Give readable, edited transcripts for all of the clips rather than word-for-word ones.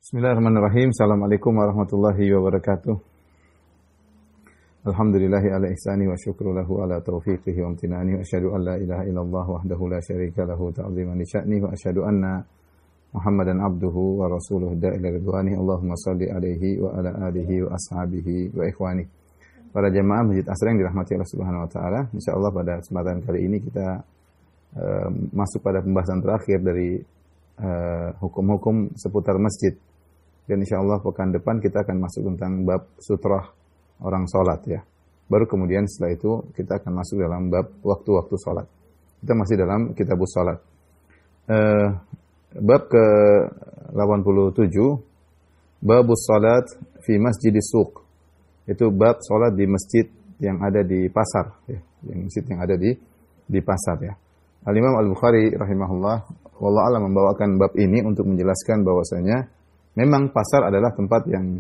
Bismillahirrahmanirrahim. Assalamualaikum warahmatullahi wabarakatuh. Alhamdulillahi ala ihsani wa syukru lahu ala taufiqihi wa amtinani wa asyhadu an la ilaha illallah wahdahu la syarika lahu ta'ziman li sya'ni wa asyhadu anna Muhammadan abduhu wa rasuluhu da'ila ridwani. Allahumma salli alaihi wa ala alihi wa ashabihi wa ikhwani. Para jamaah Masjid Asra yang dirahmati Allah Subhanahu wa taala, insyaallah pada kesempatan kali ini kita masuk pada pembahasan terakhir dari hukum-hukum seputar masjid. Dan insyaallah pekan depan kita akan masuk tentang bab sutrah orang sholat ya. Baru kemudian setelah itu kita akan masuk dalam bab waktu-waktu sholat. Kita masih dalam kitabus sholat. Bab ke-87, babus sholat fi masjidis suq. Itu bab sholat di masjid yang ada di pasar ya. Masjid yang ada di pasar ya. Al-Imam Al-Bukhari rahimahullah wallahu a'lam membawakan bab ini untuk menjelaskan bahwasanya memang pasar adalah tempat yang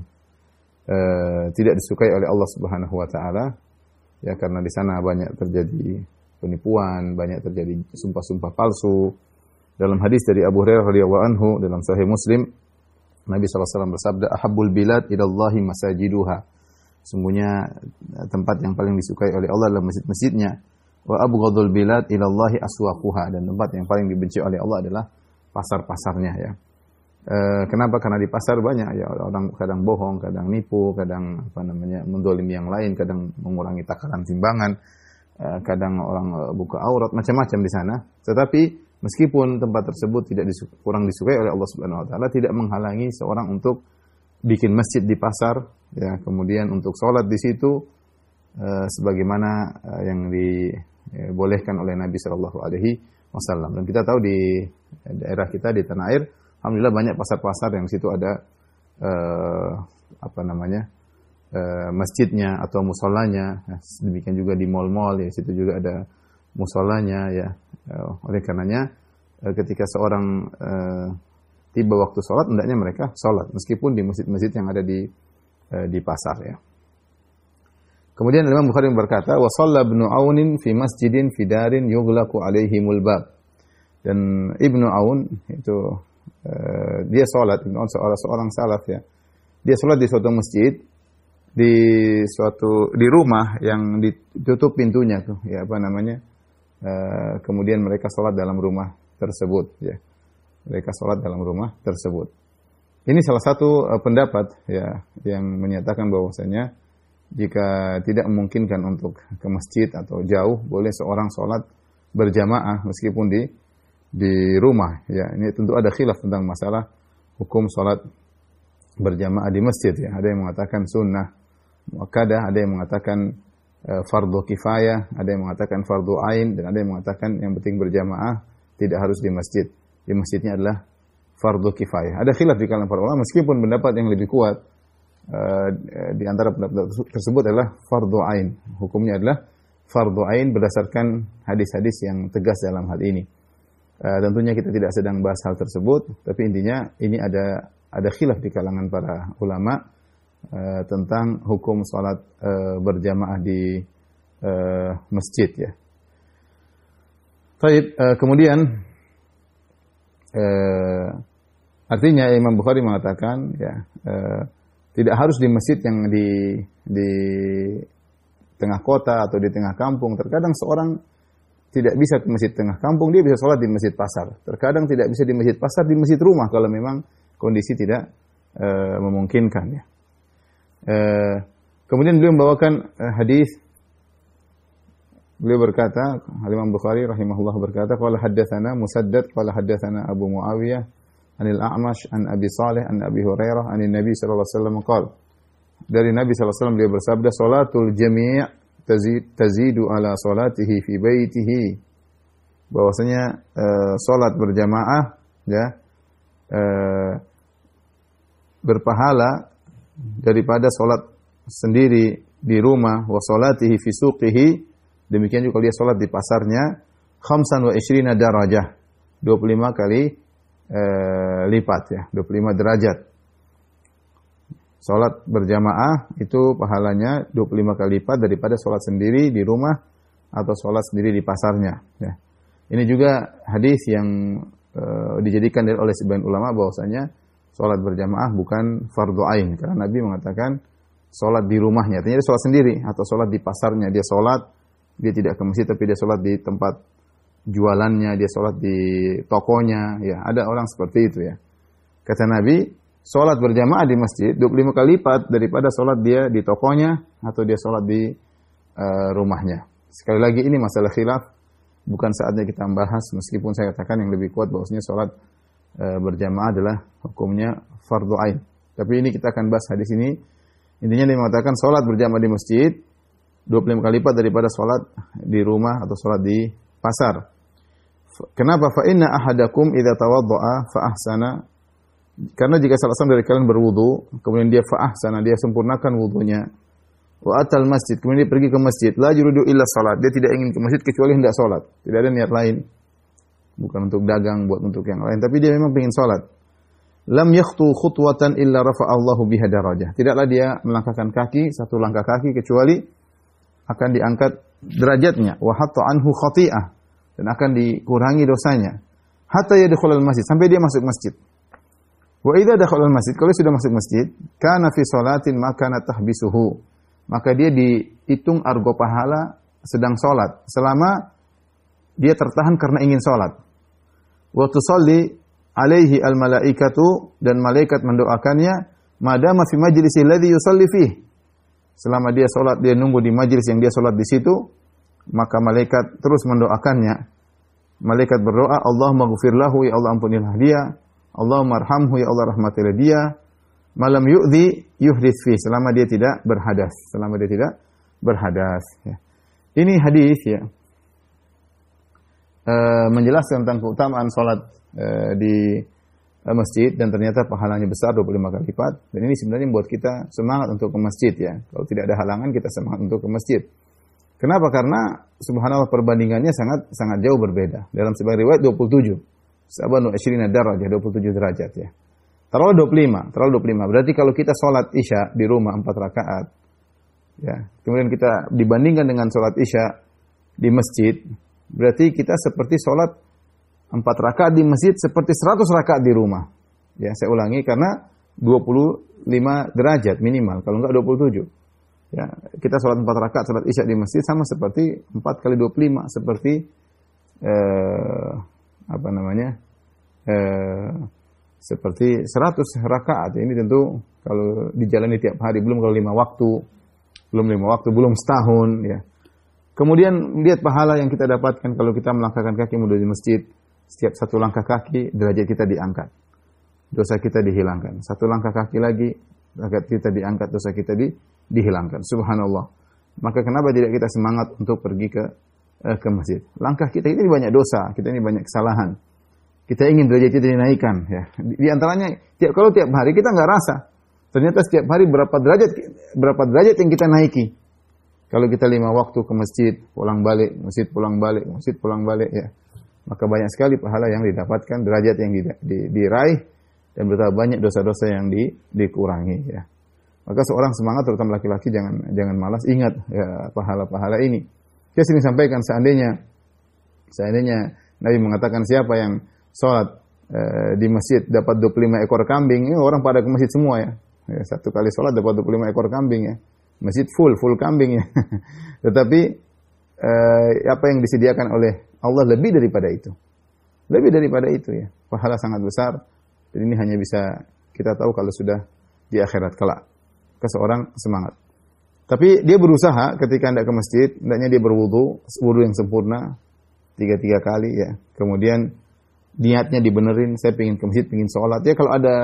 tidak disukai oleh Allah Subhanahu wa taala ya, karena di sana banyak terjadi penipuan, banyak terjadi sumpah-sumpah palsu. Dalam hadis dari Abu Hurairah radhiyallahu anhu dalam Sahih Muslim, Nabi SAW bersabda, "Ahabbul bilad ilallahi masajiduha." Sungguhnya tempat yang paling disukai oleh Allah adalah masjid-masjidnya. Wa abghadul bilad ilallahi aswaquha, dan tempat yang paling dibenci oleh Allah adalah pasar-pasarnya ya. Kenapa? Karena di pasar banyak ya orang kadang bohong, kadang nipu, kadang mendolimi yang lain, kadang mengurangi takaran timbangan, kadang orang buka aurat, macam-macam di sana. Tetapi meskipun tempat tersebut kurang disukai oleh Allah Subhanahu wa taala, tidak menghalangi seorang untuk bikin masjid di pasar ya, kemudian untuk sholat di situ sebagaimana yang dibolehkan oleh Nabi sallallahu alaihi wasallam. Dan kita tahu di daerah kita di tanah air, alhamdulillah banyak pasar-pasar yang situ ada masjidnya atau musolanya. Demikian juga di mal-mal ya, situ juga ada musolanya ya. Oleh karenanya ketika seorang tiba waktu sholat, hendaknya mereka sholat meskipun di masjid-masjid yang ada di pasar ya. Kemudian Imam Bukhari berkata, wa shalla Ibnu Aunin fi masjidin fi darin yughlaqu alaihimul bab. Dan Ibnu Aun itu dia sholat, seorang salaf ya. Dia sholat di suatu masjid, di rumah yang ditutup pintunya tuh, ya kemudian mereka sholat dalam rumah tersebut ya. Mereka sholat dalam rumah tersebut. Ini salah satu pendapat ya yang menyatakan bahwasanya jika tidak memungkinkan untuk ke masjid atau jauh, boleh seorang sholat berjamaah meskipun di rumah ya. Ini tentu ada khilaf tentang masalah hukum salat berjamaah di masjid ya. Ada yang mengatakan sunnah muakkadah, ada yang mengatakan fardu kifayah, ada yang mengatakan fardu ain, dan ada yang mengatakan yang penting berjamaah tidak harus di masjid. Di masjidnya adalah fardu kifayah. Ada khilaf di kalangan para ulama, meskipun pendapat yang lebih kuat di antara pendapat tersebut adalah fardu ain. Hukumnya adalah fardu ain berdasarkan hadis-hadis yang tegas dalam hal ini. Tentunya kita tidak sedang bahas hal tersebut, tapi intinya ini ada khilaf di kalangan para ulama tentang hukum salat berjamaah di masjid ya. Baik, kemudian artinya Imam Bukhari mengatakan ya tidak harus di masjid yang di tengah kota atau di tengah kampung. Terkadang seorang tidak bisa ke masjid tengah kampung, dia bisa sholat di masjid pasar. Terkadang tidak bisa di masjid pasar, di masjid rumah kalau memang kondisi tidak memungkinkan ya. Kemudian beliau membawakan hadis. Beliau berkata, Imam Bukhari rahimahullah berkata, qala haddatsana Musaddad qala haddatsana Abu Muawiyah anil A'mash an Abi Salih an Abi Hurairah anin Nabi sallallahu alaihi wasallam qala. Dari Nabi sallallahu alaihi wasallam beliau bersabda, salatul jami' tazidu ala salatihi fi baitihi. Bahwasanya salat berjamaah ya berpahala daripada salat sendiri di rumah, wa salatihi fi suqihi, demikian juga dia salat di pasarnya, 25 darajah, 25 kali lipat ya, 25 derajat. Salat berjamaah itu pahalanya 25 kali lipat daripada salat sendiri di rumah atau salat sendiri di pasarnya ya. Ini juga hadis yang dijadikan oleh sebagian ulama bahwasanya Salat berjamaah bukan fardu ain, karena Nabi mengatakan salat di rumahnya, artinya dia salat sendiri, atau salat di pasarnya, dia salat, dia tidak ke masjid tapi dia salat di tempat jualannya, dia salat di tokonya, ya ada orang seperti itu ya. Kata Nabi, salat berjamaah di masjid 25 kali lipat daripada salat dia di tokonya atau dia salat di rumahnya. Sekali lagi ini masalah khilaf, bukan saatnya kita membahas, meskipun saya katakan yang lebih kuat bahwasanya salat berjamaah adalah hukumnya fardu ain. Tapi ini kita akan bahas hadis ini. Intinya dia mengatakan salat berjamaah di masjid 25 kali lipat daripada salat di rumah atau salat di pasar. Kenapa? Fa inna ahadakum idza tawaddaa fa ahsana. Karena jika salah seorang dari kalian berwudu, kemudian dia fa ahsana, dia sempurnakan wudunya. Wa atal masjid, kemudian dia pergi ke masjid, la yuridu illa salat. Dia tidak ingin ke masjid kecuali hendak salat. Tidak ada niat lain. Bukan untuk dagang, buat untuk yang lain, tapi dia memang ingin salat. Lam yakhtu khutwatan illa rafa'allahu biha darajah. Tidaklah dia melangkahkan kaki, satu langkah kaki kecuali akan diangkat derajatnya. Wa hatta anhu khati'ah, dan akan dikurangi dosanya. Hatta yadkhulul masjid, sampai dia masuk masjid. Wa idza dakhala al-masjid, kalau sudah masuk masjid, kana fi salatin ma kana tahbisuhu. Maka dia dihitung argo pahala sedang salat selama dia tertahan karena ingin salat. Wa tusalli alaihi al-malaikatu, dan malaikat mendoakannya madama fi majlisi alladhi yusalli fihi. Selama dia salat, dia nunggu di majlis yang dia salat di situ, maka malaikat terus mendoakannya. Malaikat berdoa, Allahumma ghfir lahu, ya Allah ampunilah dia. Allahumma arhamhu, ya Allah rahmatilah dia. Malam yu'dhi yuhdits fi, selama dia tidak berhadas, selama dia tidak berhadas ya. Ini hadis ya, menjelaskan tentang keutamaan salat di masjid, dan ternyata pahalanya besar 25 kali lipat. Dan ini sebenarnya membuat kita semangat untuk ke masjid ya. Kalau tidak ada halangan, kita semangat untuk ke masjid. Kenapa? Karena subhanallah perbandingannya sangat jauh berbeda. Dalam sebuah riwayat 27. Sabanu 20 darajah, 27 derajat ya. Taruhlah 25, berarti kalau kita sholat isya di rumah 4 rakaat, ya, kemudian kita dibandingkan dengan sholat isya di masjid, berarti kita seperti sholat 4 rakaat di masjid seperti 100 rakaat di rumah. Ya, saya ulangi karena 25 derajat minimal, kalau enggak 27. Ya, kita sholat 4 rakaat sholat isya di masjid sama seperti 4 kali 25, seperti seperti 100 rakaat. Ini tentu kalau dijalani tiap hari, belum kalau 5 waktu, belum setahun ya. Kemudian lihat pahala yang kita dapatkan kalau kita melangkahkan kaki menuju masjid. Setiap satu langkah kaki derajat kita diangkat, dosa kita dihilangkan. Satu langkah kaki lagi derajat kita diangkat, dosa kita dihilangkan. Subhanallah. Maka kenapa tidak kita semangat untuk pergi ke masjid? Langkah kita ini banyak dosa, kita ini banyak kesalahan. Kita ingin derajat kita dinaikkan ya. Di antaranya kalau tiap hari kita nggak rasa. Ternyata setiap hari berapa derajat yang kita naiki. Kalau kita 5 waktu ke masjid, pulang balik ya. Maka banyak sekali pahala yang didapatkan, derajat yang diraih, dan betapa banyak dosa-dosa yang dikurangi ya. Maka seorang semangat, terutama laki-laki, jangan malas, ingat ya pahala-pahala ini. Saya sering sampaikan, seandainya Nabi mengatakan siapa yang sholat di masjid dapat 25 ekor kambing, ini orang pada ke masjid semua ya. Satu kali sholat dapat 25 ekor kambing ya. Masjid full kambing ya. Tetapi apa yang disediakan oleh Allah lebih daripada itu. Lebih daripada itu ya. Pahala sangat besar. Dan ini hanya bisa kita tahu kalau sudah di akhirat kelak. Seorang semangat. Tapi dia berusaha ketika hendak ke masjid, hendaknya dia wudu yang sempurna 3 kali ya. Kemudian niatnya dibenerin, saya pengen ke masjid, pengen sholat. Ya kalau ada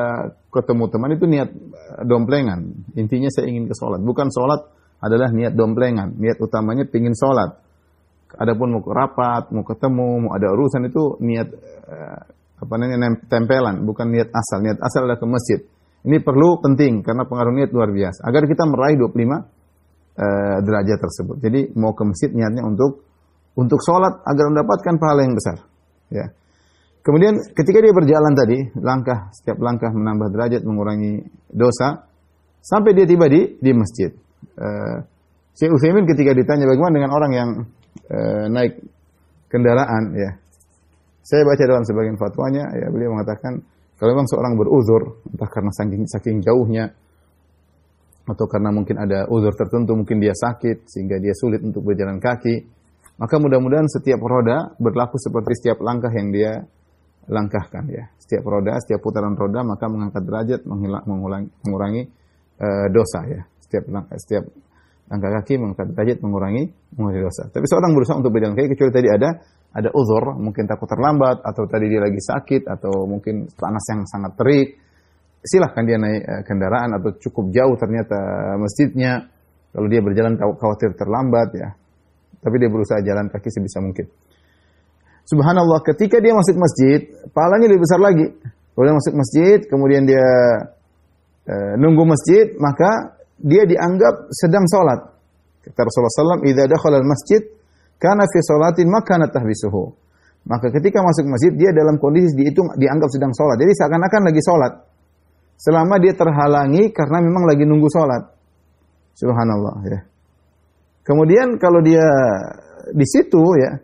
ketemu teman itu niat domplengan. Intinya saya ingin ke sholat. Bukan sholat adalah niat domplengan. Niat utamanya pengen sholat. Adapun mau ke rapat, mau ketemu, mau ada urusan itu niat tempelan, bukan niat asal. Niat asal adalah ke masjid. Ini penting karena pengaruh niat luar biasa. Agar kita meraih 25 derajat tersebut. Jadi mau ke masjid niatnya untuk sholat agar mendapatkan pahala yang besar. Ya. Kemudian ketika dia berjalan tadi, setiap langkah menambah derajat, mengurangi dosa, sampai dia tiba di masjid. Syekh Utsaimin ketika ditanya bagaimana dengan orang yang naik kendaraan, ya, saya baca dalam sebagian fatwanya, ya beliau mengatakan Kalau memang seorang beruzur, entah karena saking jauhnya, atau karena mungkin ada uzur tertentu, mungkin dia sakit sehingga dia sulit untuk berjalan kaki, maka mudah-mudahan setiap roda berlaku seperti setiap langkah yang dia langkahkan ya. Setiap roda, setiap putaran roda maka mengangkat derajat, mengurangi dosa ya. Setiap langkah kaki mengangkat derajat, mengurangi dosa. Tapi seorang berusaha untuk berjalan kaki kecuali tadi ada uzur, mungkin takut terlambat atau tadi dia lagi sakit atau mungkin panas yang sangat terik. Silahkan dia naik kendaraan atau cukup jauh ternyata masjidnya. Kalau dia berjalan khawatir terlambat ya. Tapi dia berusaha jalan kaki sebisa mungkin. Subhanallah, ketika dia masuk masjid, pahalanya lebih besar lagi. Kalau dia masuk masjid, kemudian dia nunggu masjid, maka dia dianggap sedang sholat. Kata Rasulullah SAW, "Idza dakhala al-masjid, kana fi sholatin makana tahbisuhu." Maka ketika masuk masjid, dia dalam kondisi dianggap sedang sholat. Jadi seakan-akan lagi sholat. Selama dia terhalangi karena memang lagi nunggu sholat. Subhanallah ya. Kemudian kalau dia di situ ya,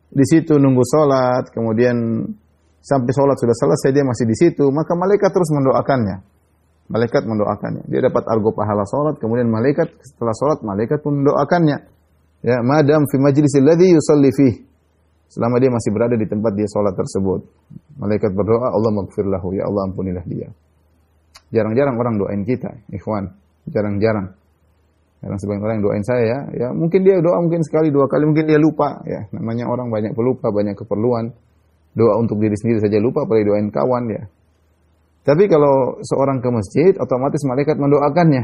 di situ nunggu sholat, kemudian sampai sholat sudah selesai dia masih di situ, maka malaikat terus mendoakannya. Malaikat mendoakannya. Dia dapat argo pahala sholat, kemudian malaikat setelah sholat malaikat pun mendoakannya. Ya, madam fi majlisil ladzi yusalli fih. Selama dia masih berada di tempat dia sholat tersebut, malaikat berdoa, Allah maghfir lahu, ya Allah ampunilah dia. Jarang-jarang orang doain kita, ikhwan. Jarang-jarang. Karena sebagian orang yang doain saya ya mungkin dia doa mungkin sekali, dua kali, mungkin dia lupa ya. Namanya orang banyak pelupa, banyak keperluan. Doa untuk diri sendiri saja lupa, apalagi doain kawan ya. Tapi kalau seorang ke masjid, otomatis malaikat mendoakannya.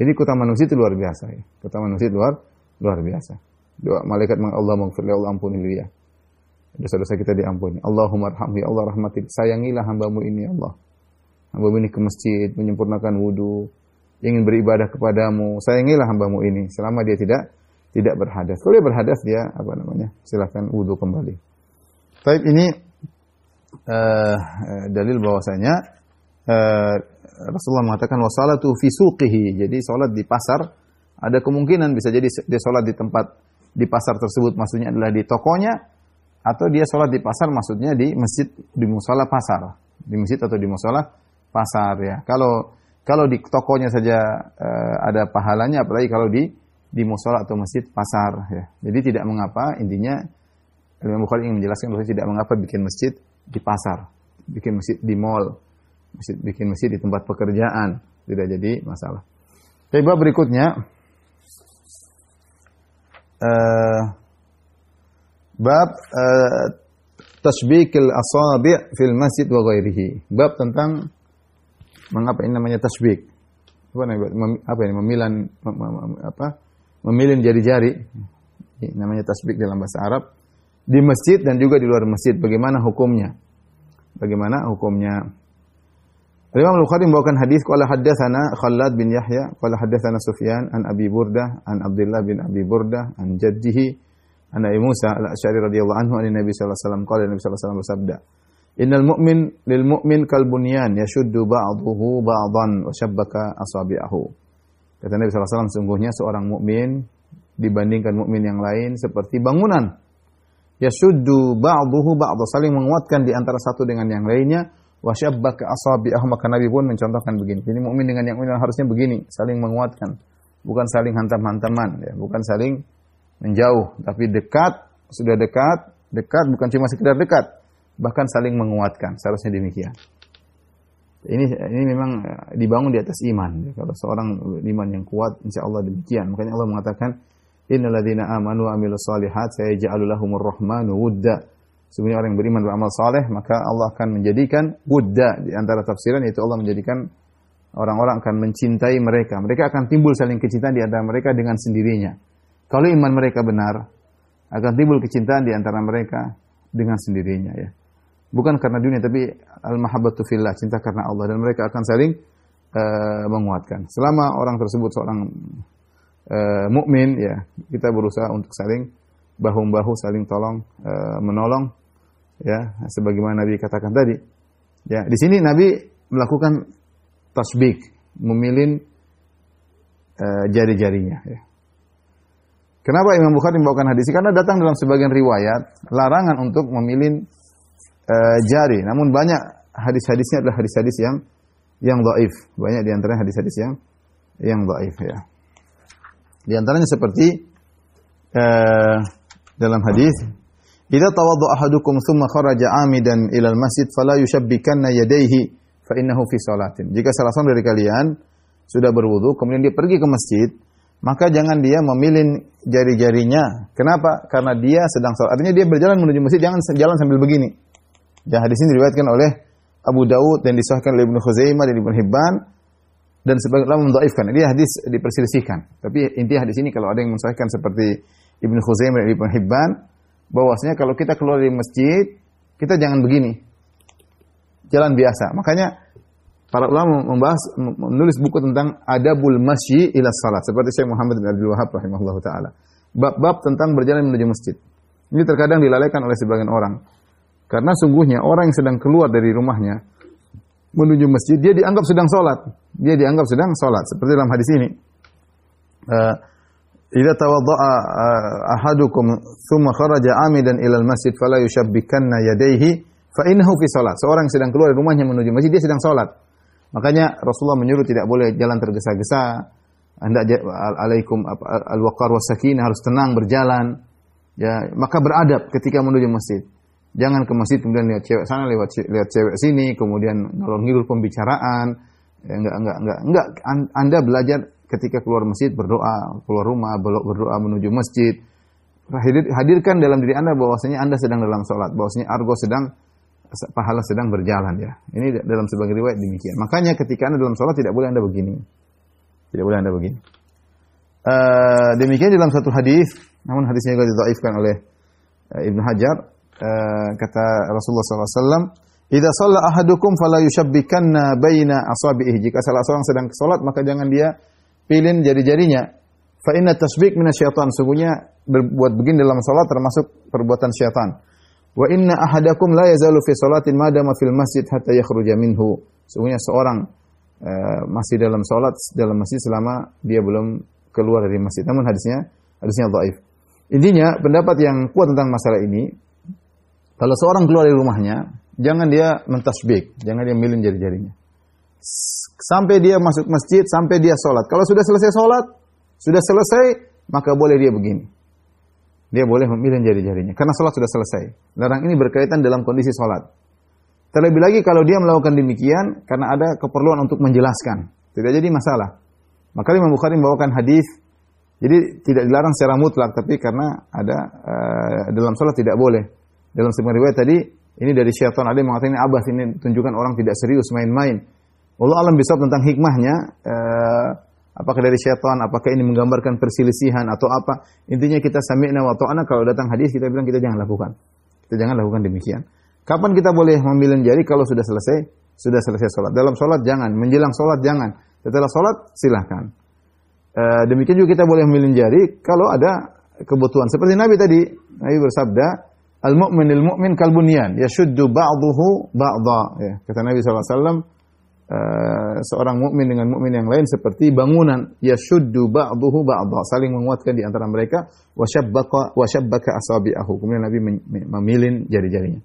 Jadi kota manusia itu luar biasa ya. Kota manusia luar biasa. Doa malaikat Allah maghfir li, Allah ampuni dia. Dosa-dosa kita diampuni. Allahumma arhamhi, Allah rahmati. Sayangilah hambamu ini ya Allah. Hambamu ini ke masjid, menyempurnakan wudu, ingin beribadah kepadamu, sayangilah hambamu ini selama dia tidak berhadas. Kalau dia berhadas dia silakan wudu kembali. Baik, ini dalil bahwasanya Rasulullah mengatakan wasalatu fi suqihi. Jadi salat di pasar ada kemungkinan bisa jadi dia salat di tempat di pasar tersebut maksudnya adalah di tokonya, atau dia salat di pasar maksudnya di masjid, di musala pasar, di masjid atau di musala pasar ya. Kalau di tokonya saja ada pahalanya, apalagi kalau di musala atau masjid pasar ya. Jadi tidak mengapa, intinya Imam Bukhari ingin menjelaskan bahwa tidak mengapa bikin masjid di pasar, bikin masjid di mall, bikin masjid di tempat pekerjaan, tidak jadi masalah. Bab berikutnya bab tashbikil asabi' fil masjid wa ghairihi. Bab tentang mengapa ini namanya tasbik. Apa ini? Memilin jari-jari. Ini namanya tasbik dalam bahasa Arab. Di masjid dan juga di luar masjid. Bagaimana hukumnya? Imam Al-Bukhari membawakan hadis, qala haddatsana Khallad bin Yahya, qala haddatsana Sufyan an Abi Burdah, an Abdullah bin Abi Burdah, an jaddihi, an Abi Musa al-Asy'ari radhiyallahu anhu, an Nabi sallallahu alaihi wasallam qala Nabi sallallahu alaihi wasallam bersabda, "Innal mu'min lil mu'min kal bunyan yashuddu ba'dahu ba'dan wa shabbaka asabi'ahu." Kata Nabi sallallahu alaihi wasallam, sungguhnya seorang mukmin dibandingkan mukmin yang lain seperti bangunan. Yashuddu ba'dahu ba'dha, saling menguatkan di antara satu dengan yang lainnya, wa shabbaka asabi'ahu, maka Nabi pun mencontohkan begini. Jadi mukmin dengan yang mukmin harusnya begini, saling menguatkan, bukan saling hantam-hantaman ya, bukan saling menjauh, tapi dekat, sudah dekat bukan cuma sekedar dekat, bahkan saling menguatkan, seharusnya demikian. Ini memang dibangun di atas iman. Kalau seorang iman yang kuat, insya Allah demikian. Makanya Allah mengatakan, Innal ladzina amanu wa amilus solihat sayaj'alu lahumur rahmanu wudda. Sebenarnya orang yang beriman beramal saleh, maka Allah akan menjadikan wudda, di antara tafsiran yaitu Allah menjadikan orang-orang akan mencintai mereka. Mereka akan timbul saling kecintaan di antara mereka dengan sendirinya. Kalau iman mereka benar, akan timbul kecintaan di antara mereka dengan sendirinya ya. Bukan karena dunia, tapi al-mahabbatu fillah, cinta karena Allah, dan mereka akan saling menguatkan. Selama orang tersebut seorang mukmin ya, kita berusaha untuk saling bahu-membahu, saling tolong menolong ya, sebagaimana Nabi katakan tadi. Ya, di sini Nabi melakukan tasbik, memilin jari-jarinya ya. Kenapa Imam Bukhari membawakan hadis ini? Karena datang dalam sebagian riwayat larangan untuk memilin jari. Namun banyak hadis-hadisnya adalah hadis-hadis yang dhaif. Banyak di antaranya hadis-hadis yang dhaif ya. Di antaranya seperti dalam hadis, "Idza tawadda ahadukum tsumma kharaja 'amidan ila al-masjid fala yushabbikanna yadayhi fa innahu fi salatin." Jika salah seorang dari kalian sudah berwudu kemudian dia pergi ke masjid, maka jangan dia memilin jari-jarinya. Kenapa? Karena dia sedang salat. Artinya dia berjalan menuju masjid, jangan jalan sambil begini. Ya, hadis ini diriwayatkan oleh Abu Daud dan disahihkan oleh Ibnu Khuzaimah dan Ibnu Hibban dan sebagian ulama mendhaifkan. Ini hadis diperselisihkan. Tapi inti hadis ini kalau ada yang mensahihkan seperti Ibnu Khuzaimah dan Ibnu Hibban, bahwasanya kalau kita keluar dari masjid, kita jangan begini. Jalan biasa. Makanya para ulama menulis buku tentang adabul masyi ila salat seperti Syekh Muhammad bin Abdul Wahhab rahimahullahu taala. Bab-bab tentang berjalan menuju masjid. Ini terkadang dilalaikan oleh sebagian orang. Karena sungguhnya orang yang sedang keluar dari rumahnya menuju masjid, dia dianggap sedang salat. Dia dianggap sedang salat. Seperti dalam hadis ini. Idza tawadda'a ahadukum tsumma kharaja 'amidan ila al-masjid fala yushabbikanna yadayhi fa innahu fi salat. Seorang yang sedang keluar dari rumahnya menuju masjid, dia sedang salat. Makanya Rasulullah menyuruh tidak boleh jalan tergesa-gesa. Hendak alaikum al-waqar was sakinah, harus tenang berjalan. Ya, maka beradab ketika menuju masjid. Jangan ke masjid kemudian lihat cewek sana, lihat cewek sini, kemudian ngalor-ngidul pembicaraan. Ya, enggak. Anda belajar ketika keluar masjid berdoa, keluar rumah berdoa menuju masjid. Hadirkan dalam diri Anda bahwasanya Anda sedang dalam salat, bahwasanya pahala sedang berjalan ya. Ini dalam sebagian riwayat demikian. Makanya ketika Anda dalam salat tidak boleh Anda begini. Tidak boleh Anda begini. Demikian dalam satu hadis, namun hadisnya juga didhaifkan oleh Ibnu Hajar. Kata Rasulullah SAW, "Idza shalla ahadukum fala yushabbikanna baina asabihi." Jika salah seorang sedang salat, maka jangan dia pilin jari-jarinya. Fa inna tasbik minasyaitan. Sungguhnya berbuat begini dalam salat termasuk perbuatan syaitan. Wa inna ahadakum la yazalu fi salatin ma dama fil masjid hatta yakhruja minhu. Sungguhnya seorang masih dalam salat dalam masjid selama dia belum keluar dari masjid. Namun hadisnya dhaif. Intinya pendapat yang kuat tentang masalah ini, kalau seorang keluar dari rumahnya, jangan dia mentasbih, jangan dia milin jari-jarinya. Sampai dia masuk masjid, sampai dia sholat. Kalau sudah selesai sholat, sudah selesai, maka boleh dia begini. Dia boleh memilin jari-jarinya, karena sholat sudah selesai. Larang ini berkaitan dalam kondisi sholat. Terlebih lagi kalau dia melakukan demikian, karena ada keperluan untuk menjelaskan. Tidak jadi masalah. Maka Imam Bukhari membawakan hadis, jadi tidak dilarang secara mutlak, tapi karena ada dalam sholat tidak boleh. Dalam sebuah riwayat tadi, ini dari syaitan, ada yang mengatakan ini abas, ini tunjukkan orang tidak serius main-main. Allah alam bisawab tentang hikmahnya, apakah dari syaitan, apakah ini menggambarkan perselisihan atau apa. Intinya kita sami'na wa ta'ana, kalau datang hadis kita bilang kita jangan lakukan. Kita jangan lakukan demikian. Kapan kita boleh memilih jari? Kalau sudah selesai sholat. Dalam sholat jangan, menjelang sholat jangan. Setelah sholat silahkan. Demikian juga kita boleh memilih jari kalau ada kebutuhan. Seperti Nabi tadi, Nabi bersabda, "Al-mu'minil mu'min kalbunyan, yashuddu ba'duhu ba'dha." Ya, kata Nabi SAW, seorang mukmin dengan mukmin yang lain seperti bangunan, yashuddu ba'duhu ba'dha, saling menguatkan di antara mereka, wa shabbaka asabi'ahu. Kemudian Nabi memilin jari-jarinya.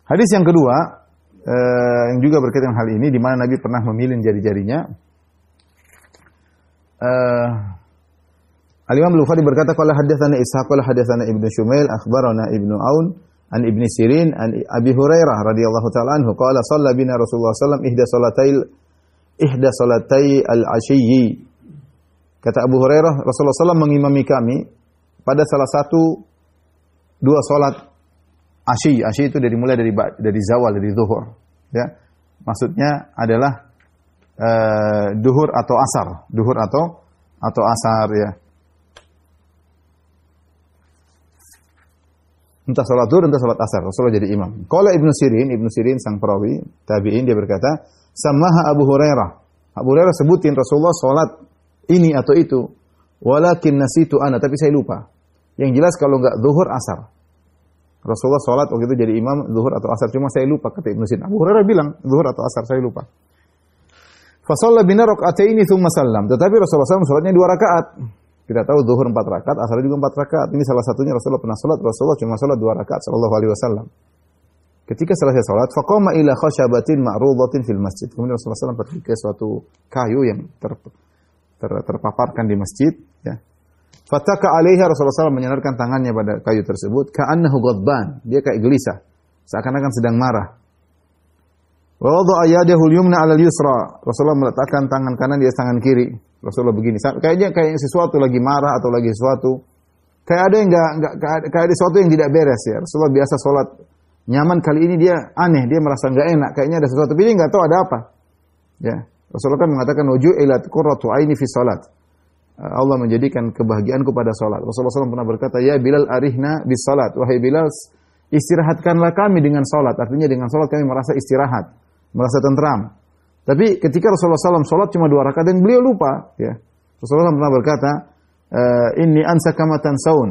Hadis yang kedua, yang juga berkaitan dengan hal ini, di mana Nabi pernah memilin jari-jarinya. Al-Imam Al-Bukhari berkata, qala haddatsana Ishaq qala haddatsana Ibnu Shumail akhbarana Ibnu Aun an Ibnu Sirin an Abi Hurairah radhiyallahu ta'ala anhu qala shalla bina Rasulullah sallallahu alaihi wasallam ihda salatai al-ashiyyi. Kata Abu Hurairah, Rasulullah SAW mengimami kami pada salah satu dua salat asyi. Asyi itu mulai dari zawal, dari zuhur, ya. Maksudnya adalah duhur atau asar, duhur atau asar, ya. Entah salat zuhur, entah salat asar, Rasulullah jadi imam. Qala Ibnu Sirin sang perawi tabi'in, dia berkata, samaha Abu Hurairah. Abu Hurairah sebutin Rasulullah salat ini atau itu, walakin nasitu ana, tapi saya lupa. Yang jelas kalau enggak zuhur asar. Rasulullah salat waktu itu jadi imam zuhur atau asar, cuma saya lupa, kata Ibnu Sirin. Abu Hurairah bilang zuhur atau asar, saya lupa. Fa shalla bina rak'ataini tsumma sallam. Tetapi Rasulullah SAW salatnya 2 rakaat. Kita tahu zuhur 4 rakaat, asar juga 4 rakaat. Ini salah satunya Rasulullah pernah salat, Rasulullah cuma salat 2 rakaat sallallahu alaihi wasallam. Ketika selesai salat, faqama ila khasyabatin ma'rudatin fil masjid. Kemudian Rasulullah SAW pergi ke suatu kayu yang terpaparkan di masjid, ya. Fataka alaiha, Rasulullah SAW menyandarkan tangannya pada kayu tersebut, ka'annahu ghadban, dia kayak gelisah, seakan-akan sedang marah. Wa wada'a yadahu al-yumna 'ala al-yusra, Rasulullah meletakkan tangan kanan di atas tangan kiri. Rasulullah begini, kayaknya kayak sesuatu lagi marah atau lagi sesuatu. Kayak ada yang kayak ada sesuatu yang tidak beres, ya. Rasulullah biasa salat nyaman, kali ini dia aneh, dia merasa enggak enak, kayaknya ada sesuatu, tapi dia enggak tahu ada apa. Ya. Rasulullah kan mengatakan wuju'ilat qurratu aini fi salat. Allah menjadikan kebahagiaanku pada salat. Rasulullah SAW pernah berkata, "Ya Bilal arihna bis salat." Wahai Bilal, istirahatkanlah kami dengan salat. Artinya dengan salat kami merasa istirahat, merasa tentram. Tapi ketika Rasulullah SAW salat cuma 2 rakaat dan beliau lupa, ya. Rasulullah SAW pernah berkata, "Inni ansaka ma tansaun."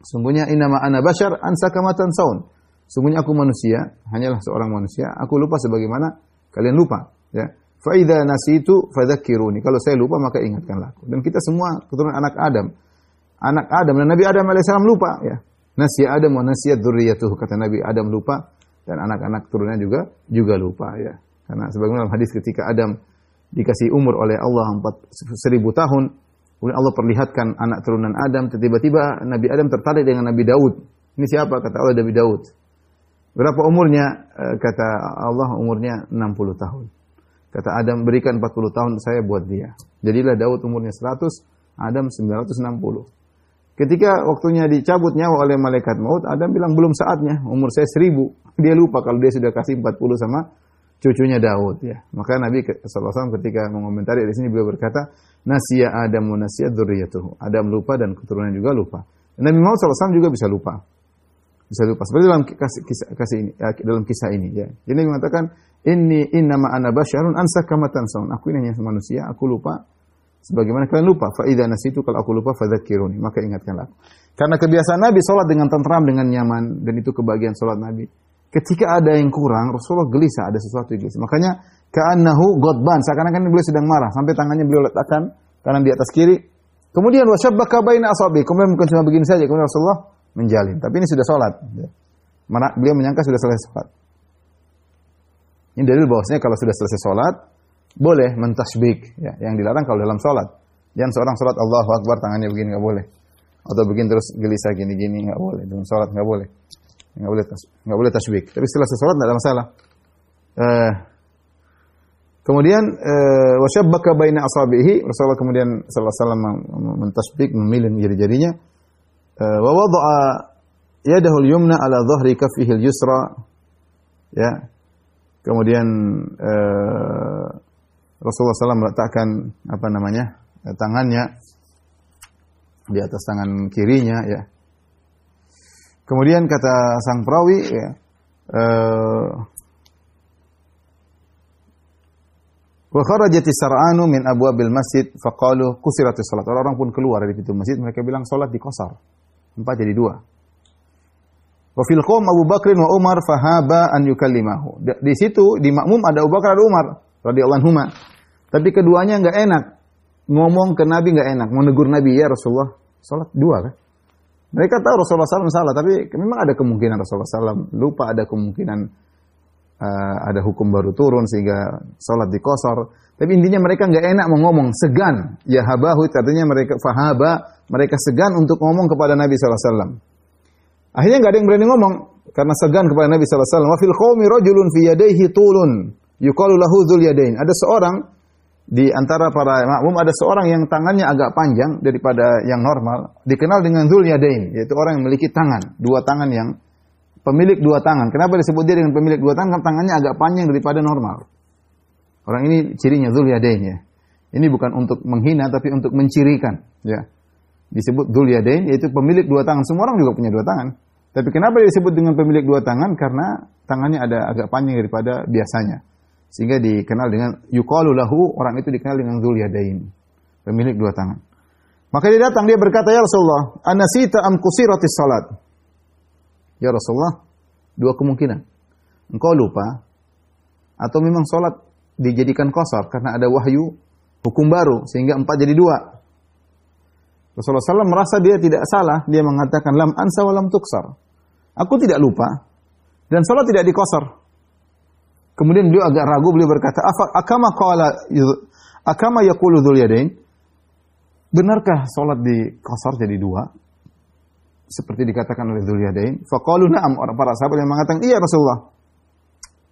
Sungguhnya innama ana bashar ansaka ma tansaun. Sungguhnya aku manusia, hanyalah seorang manusia, aku lupa sebagaimana kalian lupa, ya. Fa idza nasitu fadzakkiruni. Kalau saya lupa maka ingatkanlah aku. Dan kita semua keturunan anak Adam. Anak Adam dan Nabi Adam alaihissalam lupa, ya. Nasiya Adam wa nasiyat dzurriyyatuhu, kata Nabi Adam lupa dan anak-anak turunannya juga lupa, ya. Karena sebagaimana dalam hadis ketika Adam dikasih umur oleh Allah 1000 tahun, kemudian Allah perlihatkan anak turunan Adam, tiba-tiba Nabi Adam tertarik dengan Nabi Daud. Ini siapa? Kata Allah, Nabi Daud. Berapa umurnya? Kata Allah, umurnya 60 tahun. Kata Adam, berikan 40 tahun saya buat dia. Jadilah Daud umurnya 100, Adam 960. Ketika waktunya dicabut nyawa oleh malaikat maut, Adam bilang belum saatnya, umur saya 1000. Dia lupa kalau dia sudah kasih 40 sama cucunya Daud, ya. Maka Nabi SAW ketika mengomentari di sini beliau berkata, "Nasiya Adam wa nasiyat dzurriyyatuhu." Adam lupa dan keturunannya juga lupa. Dan Nabi Muhammad SAW juga bisa lupa. Bisa lupa. Seperti dalam dalam kisah ini, ya. Jadi mengatakan, innama ana basyarun ansaka ma tansaun. Aku ini hanya manusia, aku lupa sebagaimana kalian lupa. Fa idza nasitu, kalau aku lupa fadzakiruni, maka ingatkanlah aku. Karena kebiasaan Nabi salat dengan tentram, dengan nyaman, dan itu kebahagiaan salat Nabi. Ketika ada yang kurang, Rasulullah gelisah, ada sesuatu yang gelisah. Makanya ka'annahu ghadban, seakan-akan beliau sedang marah, sampai tangannya beliau letakkan kanan di atas kiri. Kemudian wasyabbaka baina asabi, kemudian bukan cuma begini saja, kemudian Rasulullah menjalin. Tapi ini sudah salat. Beliau menyangka sudah selesai salat. Ini dalil bahwasanya kalau sudah selesai salat boleh mentasbih, ya. Yang dilarang kalau dalam salat. Jangan seorang salat Allahu Akbar tangannya begini, enggak boleh. Atau begini terus gelisah gini-gini, enggak boleh. Dalam salat enggak boleh. Enggak boleh tasbih. Tapi setelah salat enggak ada masalah. Kemudian wasyabbaka baina asabihi, Rasulullah kemudian sallallahu alaihi wasallam mentasbih, memilih jari-jarinya. Wa wada'a yadahu al-yumna ala dhahri kaffihi al-yusra, ya. Kemudian Rasulullah SAW meletakkan tangannya di atas tangan kirinya, ya. Kemudian kata sang perawi, ya, wa kharajatis sar'anu min abwabil masjid faqalu qusiratis salat. Orang-orang pun keluar dari pintu masjid, mereka bilang salat dikosar. 4 jadi 2. Wa fil qaum Abu Bakr wa Umar fahaba an yukallimahu. Di situ di makmum ada Abu Bakar, ada Umar radhiyallahu anhuma. Tapi keduanya enggak enak. Ngomong ke Nabi enggak enak, mau negur Nabi, ya Rasulullah, salat 2 kan? Mereka tahu Rasulullah SAW salah, tapi memang ada kemungkinan Rasulullah SAW lupa, ada kemungkinan ada hukum baru turun sehingga salat dikosor. Tapi intinya mereka enggak enak mau ngomong, segan. Ya habahu, artinya mereka fahaba, mereka segan untuk ngomong kepada Nabi SAW. Akhirnya enggak ada yang berani ngomong karena segan kepada Nabi SAW. Wa fil qaumi rajulun fi yadayhi tulun yuqalu lahu dzul yadain. Ada seorang di antara para makmum, ada seorang yang tangannya agak panjang daripada yang normal, dikenal dengan dzul yadain, yaitu orang yang memiliki tangan, 2 tangan, yang pemilik 2 tangan. Kenapa disebut dia dengan pemilik 2 tangan? Karena tangannya agak panjang daripada normal. Orang ini cirinya dzul yadain, ya. Ini bukan untuk menghina tapi untuk mencirikan, ya. Disebut dzul yadain, yaitu pemilik 2 tangan. Semua orang juga punya 2 tangan. Tapi kenapa disebut dengan pemilik 2 tangan? Karena tangannya ada agak panjang daripada biasanya. Sehingga dikenal dengan yuqalu lahu, orang itu dikenal dengan dzul yadain, pemilik 2 tangan. Maka dia datang, dia berkata, "Ya Rasulullah, anasita am qusiratis salat?" Ya Rasulullah, 2 kemungkinan. Engkau lupa atau memang salat dijadikan qasar karena ada wahyu hukum baru sehingga 4 jadi 2. Rasulullah SAW merasa dia tidak salah, dia mengatakan lam ansa wa lam tuksar. Aku tidak lupa Dan salat tidak dikosor. Kemudian beliau agak ragu, beliau berkata, akama yaqulu dzul yadain? Benarkah salat dikosor jadi dua? Seperti dikatakan oleh dzul yadain. Faqalu na'am, orang para sahabat yang mengatakan, iya Rasulullah.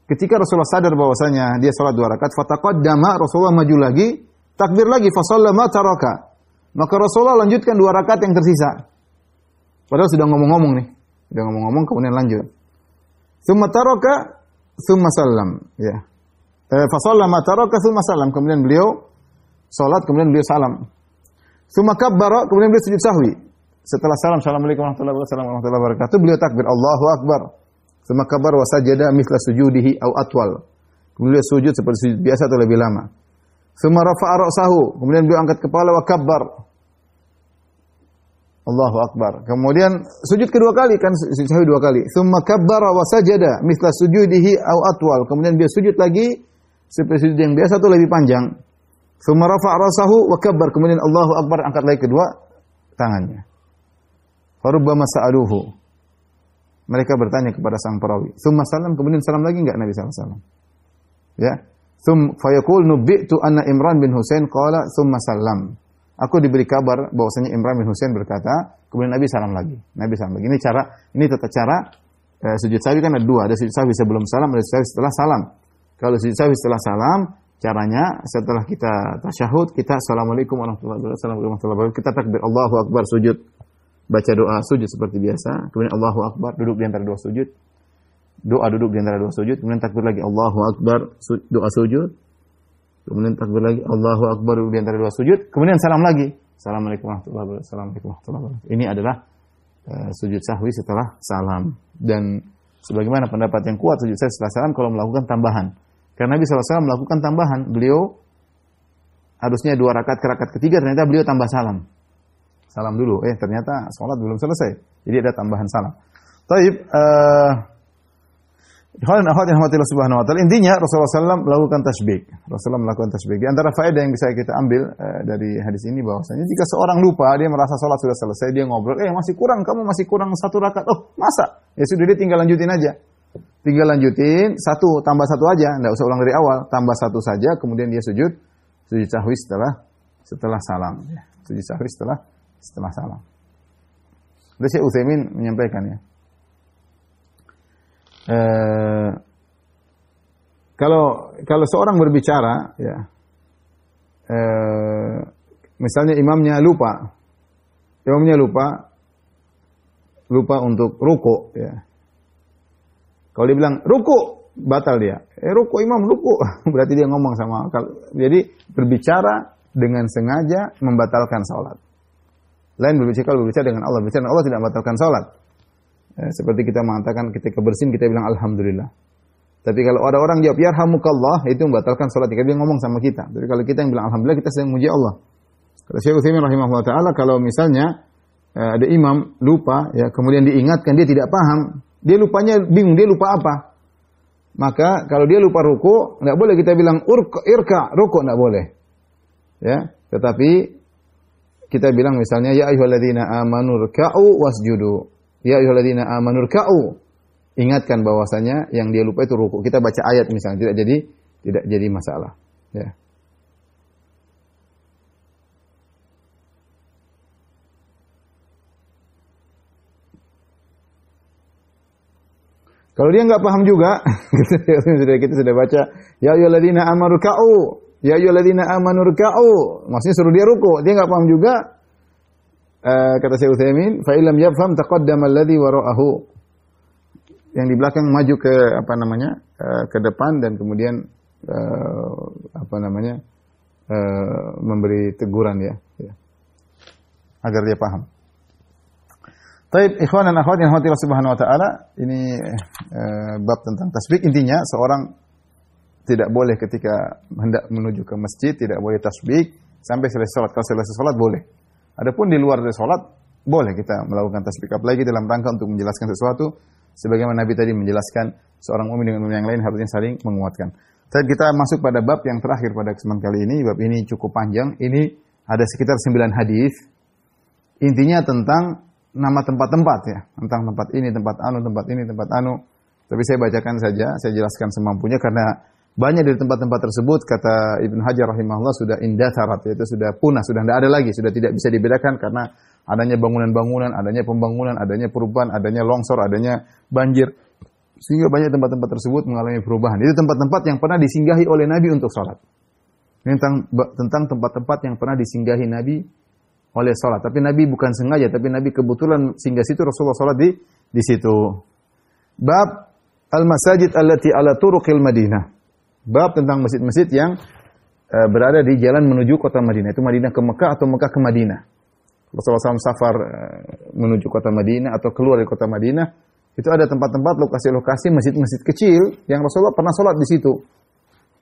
Ketika Rasulullah sadar bahwasanya dia salat 2 rakaat, fataqaddama, Rasulullah maju lagi, takbir lagi, fa shallama taraka. Maka Rasulullah lanjutkan 2 rakaat yang tersisa. Padahal sudah ngomong-ngomong nih. Sudah ngomong-ngomong kemudian lanjut. Tsumma taraka, tsumma sallam, ya. Fa shallama taraka, tsumma sallam. Kemudian beliau salat, kemudian beliau salam. Tsumma kabbara, kemudian beliau sujud sahwi. Setelah salam, assalamualaikum warahmatullahi wabarakatuh, beliau takbir, Allahu akbar. Tsumma kabbara wa sajada mithla sujudihi aw atwal. Kemudian beliau sujud seperti sujud biasa atau lebih lama. Tsumma rafa'a ra'sahu, kemudian beliau angkat kepala wa kabbar. Allahu akbar. Kemudian sujud kedua kali, kan sujud sahwi 2 kali. Tsumma kabbara wa sajada mithla sujudihi aw atwal. Kemudian beliau sujud lagi seperti sujud yang biasa atau lebih panjang. Tsumma rafa'a ra'sahu wa kabbar. Kemudian Allahu akbar, angkat lagi kedua tangannya. Farubbama sa'aluhu. Mereka bertanya kepada sang perawi. Tsumma salam, kemudian salam lagi enggak Nabi sallallahu alaihi wasallam? Ya. Fayaqul nubbi'tu anna Imran bin Husain qala tsumma salam. Aku diberi kabar bahwasanya Imran bin Husain berkata, kemudian Nabi salam lagi. Nabi salam lagi. Ini tata cara sujud sahwi kan ada 2, ada sujud sahwi sebelum salam, ada sujud sahwi setelah salam. Kalau sujud sahwi setelah salam, caranya setelah kita tasyahud, kita assalamualaikum warahmatullahi wabarakatuh, kita takbir Allahu akbar, sujud, baca doa sujud seperti biasa, kemudian Allahu akbar, duduk di antara 2 sujud. Doa duduk di antara 2 sujud, kemudian takbir lagi Allahu akbar, doa sujud. Kemudian takbir lagi Allahu akbar, duduk di antara 2 sujud, kemudian salam lagi. Assalamualaikum warahmatullahi wabarakatuh. Assalamualaikum warahmatullahi wabarakatuh. Ini adalah sujud sahwi setelah salam. Dan sebagaimana pendapat yang kuat, sujud sahwi setelah salam kalau melakukan tambahan. Karena Nabi SAW melakukan tambahan. Beliau harusnya 2 rakaat, ke rakaat ketiga ternyata beliau tambah salam. Salam dulu, ternyata sholat belum selesai. Jadi ada tambahan salam. Taib, subhanahu wa ta'ala. Intinya Rasulullah SAW melakukan tasbih. Rasulullah melakukan tasbih. Di antara faedah yang bisa kita ambil dari hadis ini bahwasanya jika seorang lupa, dia merasa sholat sudah selesai, dia ngobrol, masih kurang, kamu masih kurang 1 rakaat. Oh, masa? Ya sudah, dia tinggal lanjutin aja. Tinggal lanjutin, 1 tambah 1 aja, enggak usah ulang dari awal, tambah 1 saja, kemudian dia sujud sahwi setelah salam. Ya. Sujud sahwi setelah salam. Lalu Syekh Utsaimin menyampaikan ya. Kalau seorang berbicara ya, misalnya imamnya lupa untuk ruku ya. Kalau dia bilang ruku, batal dia. Ruku imam ruku, berarti dia ngomong sama. Jadi berbicara dengan sengaja membatalkan salat. Lain berbicara dengan Allah. Berbicara dengan Allah tidak membatalkan salat. Seperti kita mengatakan ketika bersin kita bilang alhamdulillah. Tapi kalau ada orang jawab yarhamukallah, itu membatalkan salat. Dia ngomong sama kita. Jadi kalau kita yang bilang alhamdulillah, kita sedang memuji Allah. Kata Syekh Utsaimin rahimahullah taala, kalau misalnya ada imam lupa ya, kemudian diingatkan dia tidak paham, dia lupanya bingung, dia lupa apa? Maka kalau dia lupa ruku, enggak boleh kita bilang irka, ruku enggak boleh. Ya, tetapi kita bilang misalnya ya ayyuhalladzina amanu ruk'u wasjudu. Ya ayyuhalladzina amanu ruk'u. Ingatkan bahwasanya yang dia lupa itu ruku. Kita baca ayat misalnya, tidak jadi masalah. Ya. Kalau dia nggak paham juga, kita sudah baca ya ayyuhalladzina amanu ruk'u. Ya ayyuhalladzina amanu ruk'u. Maksudnya suruh dia ruku. Dia enggak paham juga. Kata Syekh Utsaimin, fa illam yafham taqaddama alladhi wara'ahu. Yang di belakang maju ke ke depan dan kemudian memberi teguran ya. Agar dia paham. Taib ikhwan dan akhwat yang dirahmati Allah Subhanahu wa taala, ini bab tentang tasbih. Intinya seorang tidak boleh ketika hendak menuju ke masjid, tidak boleh tasbih sampai selesai salat. Kalau selesai salat boleh. Adapun di luar dari salat, boleh kita melakukan tasbih. Apalagi dalam rangka untuk menjelaskan sesuatu, sebagaimana Nabi tadi menjelaskan seorang mukmin dengan mukmin yang lain harusnya saling menguatkan. Jadi kita masuk pada bab yang terakhir pada kesempatan kali ini. Bab ini cukup panjang. Ini ada sekitar 9 hadis. Intinya tentang nama tempat-tempat ya, tentang tempat ini, tempat anu, tempat ini, tempat anu. Tapi saya bacakan saja, saya jelaskan semampunya karena banyak dari tempat-tempat tersebut kata Ibnu Hajar rahimahullah sudah indatharat, yaitu sudah punah, sudah tidak ada lagi, sudah tidak bisa dibedakan karena adanya bangunan-bangunan, adanya pembangunan, adanya perubahan, adanya longsor, adanya banjir. Sehingga banyak tempat-tempat tersebut mengalami perubahan. Itu tempat-tempat yang pernah disinggahi oleh Nabi untuk sholat. Ini tentang tempat-tempat yang pernah disinggahi Nabi oleh sholat. Tapi Nabi bukan sengaja, tapi Nabi kebetulan singgah situ, Rasulullah sholat di situ. Bab al-masajid allati ala turuqil Madinah. Bab tentang masjid-masjid yang berada di jalan menuju kota Madinah. Itu Madinah ke Mekah atau Mekah ke Madinah. Rasulullah SAW safar menuju kota Madinah atau keluar dari kota Madinah. Itu ada tempat-tempat, lokasi-lokasi masjid-masjid kecil yang Rasulullah pernah sholat di situ.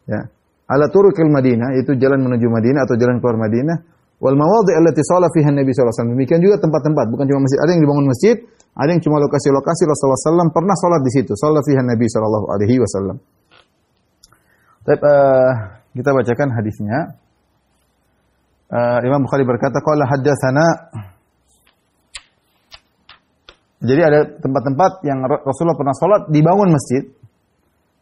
Ya. Ala turuqil Madinah, itu jalan menuju Madinah atau jalan keluar Madinah. Wal mawadhi' allati shala fiha Nabi sallallahu alaihi wasallam. Demikian juga tempat-tempat, bukan cuma masjid. Ada yang dibangun masjid, ada yang cuma lokasi-lokasi Rasulullah SAW pernah sholat di situ. Shalla fiha Nabi sallallahu alaihi wasallam. Kita bacakan hadisnya. Imam Bukhari berkata, qala haddatsana. Jadi ada tempat-tempat yang Rasulullah pernah sholat dibangun masjid.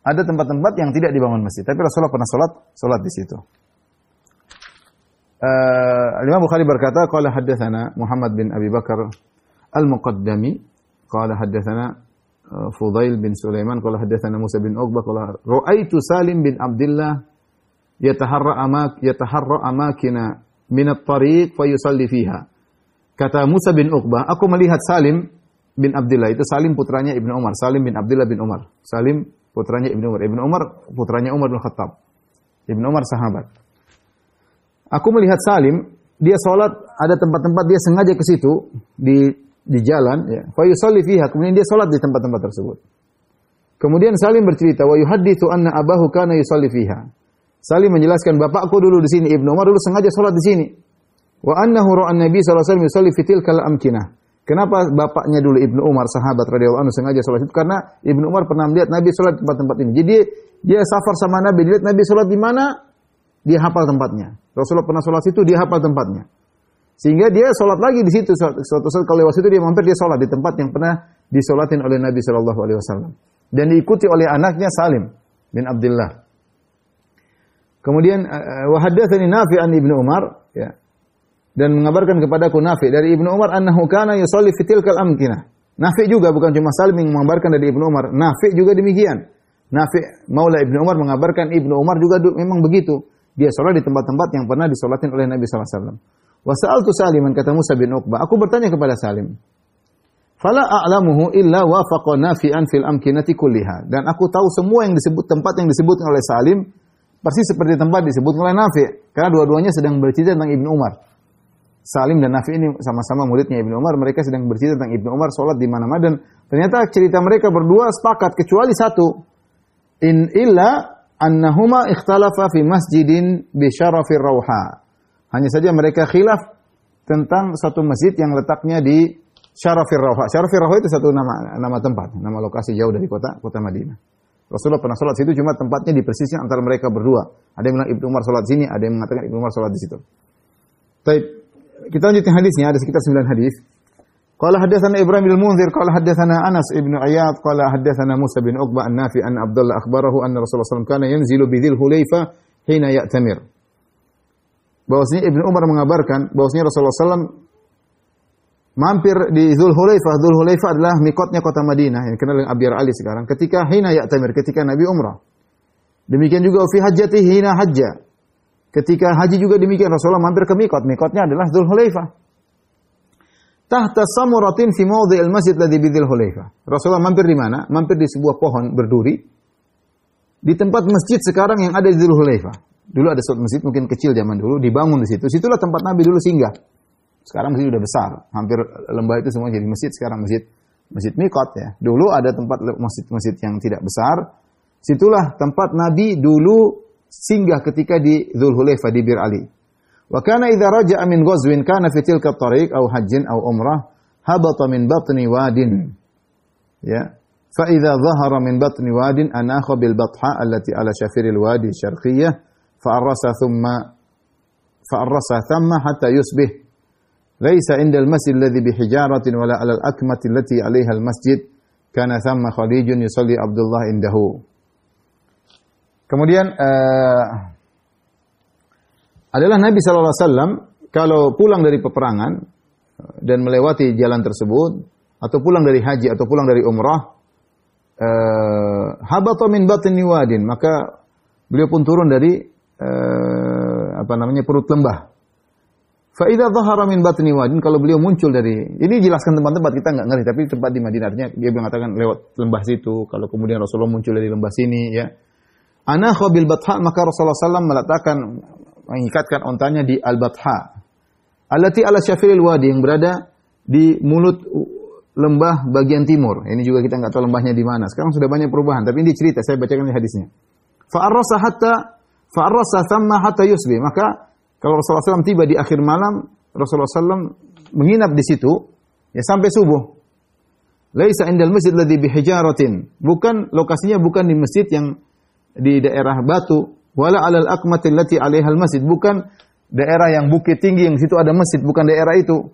Ada tempat-tempat yang tidak dibangun masjid, tapi Rasulullah pernah sholat di situ. Imam Bukhari berkata, qala haddatsana Muhammad bin Abi Bakar Al-Muqaddami, qala haddatsana Fudail bin Sulaiman, qala haddatsana Musa bin Uqbah, qala ra'aitu Salim bin Abdullah yataharra amakina min at-tariq fa yusalli fiha. Kata Musa bin Uqbah, aku melihat Salim bin Abdullah, itu Salim putranya Ibnu Umar, Salim bin Abdullah bin Umar. Salim putranya Ibnu Umar. Ibnu Umar putranya Umar bin Khattab. Ibnu Umar sahabat. Aku melihat Salim, dia sholat, ada tempat-tempat dia sengaja ke situ di jalan, ya. Fa yusalli fiha, kemudian dia sholat di tempat-tempat tersebut. Kemudian Salim bercerita, wa yuhadditsu anna abahu kana yusalli fiha. Salim menjelaskan, bapakku dulu di sini, Ibnu Umar dulu sengaja sholat di sini. Wa annahu ra'a an-nabi sallallahu alaihi wasallam yusalli fi tilkal amkinah. Kenapa bapaknya dulu Ibnu Umar sahabat radhiyallahu anhu sengaja sholat itu? Karena Ibnu Umar pernah melihat Nabi sholat di tempat-tempat ini. Jadi dia safar sama Nabi, dia lihat Nabi sholat di mana, dia hafal tempatnya. Rasulullah pernah sholat situ, dia hafal tempatnya. Sehingga dia sholat lagi di situ. Suatu saat kalau lewat situ dia mampir, dia sholat di tempat yang pernah disolatin oleh Nabi sallallahu alaihi wasallam. Dan diikuti oleh anaknya Salim bin Abdullah. Kemudian wa haddatsani Nafi' an Ibnu Umar, ya. Dan mengabarkan kepadaku Nafi' dari Ibnu Umar annahu kana yusalli fi tilkal amkinah. Nafi' juga bukan cuma Salim yang mengabarkan dari Ibnu Umar, Nafi' juga demikian. Nafi' maula Ibnu Umar mengabarkan Ibnu Umar juga memang begitu. Dia sholat di tempat-tempat yang pernah disolatin oleh Nabi sallallahu alaihi wasallam. Wa sa'altu Saliman, kata Musa bin Uqbah, aku bertanya kepada Salim. Fala a'lamuhu illa wafaqa Nafi'an fil amkinati kulliha. Dan aku tahu semua yang disebut tempat yang disebut oleh Salim persis seperti tempat disebut oleh Nafi', karena dua-duanya sedang bercerita tentang Ibnu Umar. Salim dan Nafi' ini sama-sama muridnya Ibnu Umar, mereka sedang bercerita tentang Ibnu Umar sholat di mana-mana, dan ternyata cerita mereka berdua sepakat kecuali satu. In illa annahuma ikhtalafa fi masjidin bi syarafir rauha. Hanya saja mereka khilaf tentang satu masjid yang letaknya di Syarafir Rauha. Syarafir Rauha itu satu nama tempat, nama lokasi jauh dari kota Madinah. Rasulullah pernah sholat situ, cuma tempatnya di persisnya antara mereka berdua. Ada yang bilang Ibnu Umar sholat sini, ada yang mengatakan Ibnu Umar sholat di situ. Baik, kita lanjutin hadisnya, ada sekitar 9 hadis. Qala haddatsana Ibrahim bin Munzir, qala haddatsana Anas ibnu Iyad, qala haddatsana Musa bin Uqbah an-Nafi' an Abdullah akhbarahu anna Rasulullah sallallahu alaihi wasallam kana yanzilu bi Dzil Hulaifah hina ya'tamir. Bahwasanya Ibnu Umar mengabarkan bahwasanya Rasulullah SAW mampir di Dzul Hulaifah. Dzul Hulaifah adalah mikotnya kota Madinah yang dikenal dengan Abyar Ali sekarang. Ketika hina ya'tamir, ketika Nabi umrah. Demikian juga fi hajjati hina hajja. Ketika haji juga demikian, Rasulullah mampir ke mikot. Mikotnya adalah Dzul Hulaifah. Tahta samuratin fi mawdhi'il masjid ladzi bi Dzul Hulaifah. Rasulullah mampir di mana? Mampir di sebuah pohon berduri di tempat masjid sekarang yang ada di Dzul Hulaifah. Dulu ada suatu masjid mungkin kecil zaman dulu, dibangun di situ. Situlah tempat Nabi dulu singgah. Sekarang masjid sudah besar, hampir lembah itu semua jadi masjid. Sekarang masjid mikot ya. Dulu ada tempat masjid-masjid yang tidak besar. Situlah tempat Nabi dulu singgah ketika di Dzul Hulaifah di Bir Ali. Wa kana idza raja'a min ghazwin kana fi tilka at-tariq aw hajjin aw umrah habata min batni wadin. Ya. Fa idza dhahara min batni wadin anakha bil batha allati ala shafiril wadi syarqiyyah فأرسى ثم حتى يصبح ليس عند المسجد الذي بحجارة ولا على الأكمة التي عليها المسجد kana thamma Khalijun yusalli Abdullah indahu. Kemudian adalah Nabi sallallahu alaihi wasallam kalau pulang dari peperangan dan melewati jalan tersebut atau pulang dari haji atau pulang dari umrah, habata min batni wadin, maka beliau pun turun dari perut lembah. Fa idza dhahara min batni wadin, kalau beliau muncul dari, ini jelaskan tempat-tempat kita enggak ngerti, tapi tempat di Madinah artinya dia mengatakan lewat lembah situ, kalau kemudian Rasulullah muncul dari lembah sini ya. Ana khabil batha, maka Rasulullah sallallahu meletakkan, mengikatkan ontanya di al-batha. Allati ala syafiril wadi, yang berada di mulut lembah bagian timur. Ini juga kita enggak tahu lembahnya di mana. Sekarang sudah banyak perubahan, tapi ini cerita, saya bacakan di hadisnya. Fa arrasa thamma hatta yusbi, maka kalau Rasulullah SAW tiba di akhir malam, Rasulullah SAW menginap di situ ya sampai subuh. Laisa indal masjid ladzi bihijaratin, bukan lokasinya bukan di masjid yang di daerah batu, wala alal aqmatil lati 'alaiha al masjid, bukan daerah yang bukit tinggi yang situ ada masjid, bukan daerah itu.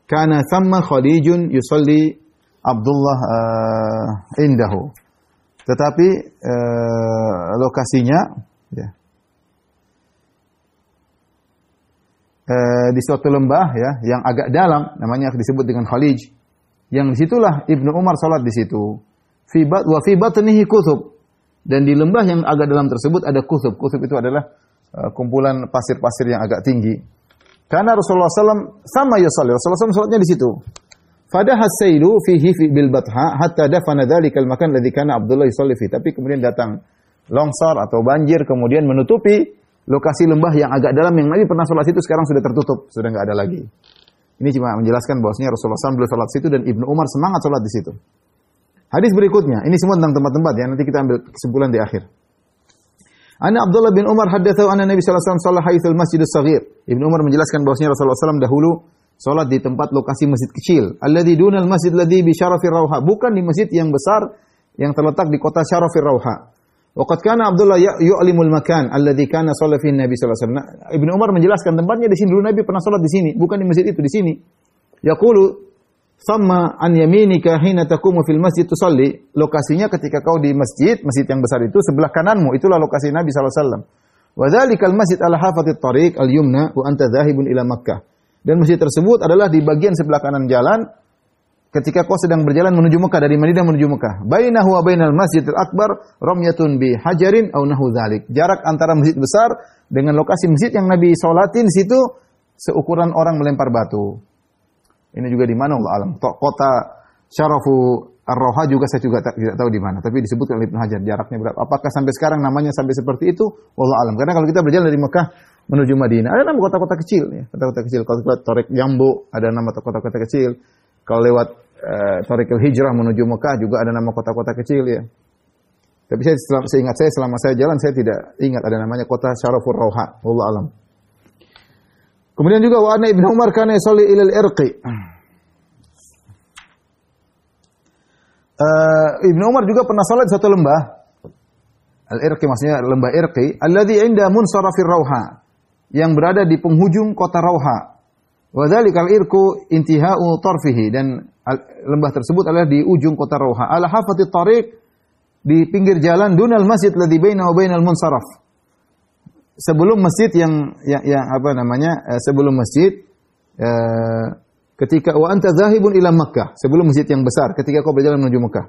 Kana thamma Khalijun yusalli Abdullah indahu. Tetapi lokasinya ya, di suatu lembah ya yang agak dalam, namanya disebut dengan Khalij. Yang disitulah Ibnu Umar salat di situ. Wa fi batnihi kuthub, dan di lembah yang agak dalam tersebut ada kuthub. Kuthub itu adalah kumpulan pasir-pasir yang agak tinggi. Karena Rasulullah SAW sama yusalli, Rasulullah SAW salatnya di situ. Fadaha sailu fihi bil batha hatta dafana dzalikal makan alladzi kana Abdullah yusalli fi. Tapi kemudian datang longsor atau banjir kemudian menutupi lokasi lembah yang agak dalam yang Nabi pernah sholat situ, sekarang sudah tertutup, sudah enggak ada lagi. Ini cuma menjelaskan bahwasanya Rasulullah SAW beliau sholat situ dan Ibnu Umar semangat sholat di situ. Hadis berikutnya, ini semua tentang tempat-tempat ya, nanti kita ambil kesimpulan di akhir. Anna Abdullah bin Umar haddatsahu anna Nabi sallallahu alaihi wasallam shalla haitsul masjidus shaghir. Ibnu Umar menjelaskan bahwasanya Rasulullah SAW dahulu sholat di tempat lokasi masjid kecil, alladzi dunal masjid alladzi bi syarafir rauha, bukan di masjid yang besar yang terletak di kota Syarafir Rauha. Waqad kana Abdullah yu'limul makan alladzi kana shalla fihi Nabi sallallahu alaihi wasallam. Ibnu Umar menjelaskan tempatnya di sini, dulu Nabi pernah salat di sini, bukan di masjid itu, di sini. Yaqulu thamma an yaminika hina taqumu fil masjid tusalli. Lokasinya ketika kau di masjid, masjid yang besar itu sebelah kananmu, itulah lokasi Nabi sallallahu alaihi wasallam. Wa dzalikal masjid ala hafatit tariq al-yumna wa anta dhahibun ila Makkah. Dan masjid tersebut adalah di bagian sebelah kanan jalan ketika kau sedang berjalan menuju Mekah, dari Madinah menuju Mekah. Bainahu wa bainal masjidil akbar ramyatun bi hajarin aw nahu dzalik. Jarak antara masjid besar dengan lokasi masjid yang Nabi salatin situ seukuran orang melempar batu. Ini juga di mana Allah alam. Kota Syarafu Ar-Rauha juga saya juga tidak tahu di mana, tapi disebutkan oleh Ibnu Hajar jaraknya berapa. Apakah sampai sekarang namanya sampai seperti itu? Allah alam. Karena kalau kita berjalan dari Mekah menuju Madinah, ada nama kota-kota kecil ya, kota-kota kecil. Kalau kita Tariq Jambu, ada nama kota-kota kecil. Kalau lewat Tariqul Hijrah menuju Mekah juga ada nama kota-kota kecil ya. Tapi selama saya jalan saya tidak ingat ada namanya kota Syarafur Rauha. Wallahu alam. Kemudian juga wa anna Ibnu Umar kana yusalli ila al-irqi. Ibnu Umar juga pernah salat di satu lembah. Al-irqi maksudnya lembah Irqi, alladzi 'inda munsarafir Rauha, yang berada di penghujung kota Rauha. Wa dzalikal irqu intihau tarfihi, dan lembah tersebut adalah di ujung kota Rauha. Ala hafatit tariq, di pinggir jalan, dunal masjid ladzi bainahu wa bainal munsaraf. Sebelum masjid sebelum masjid ketika wa anta zahibun ila Makkah, sebelum masjid yang besar ketika kau berjalan menuju Makkah.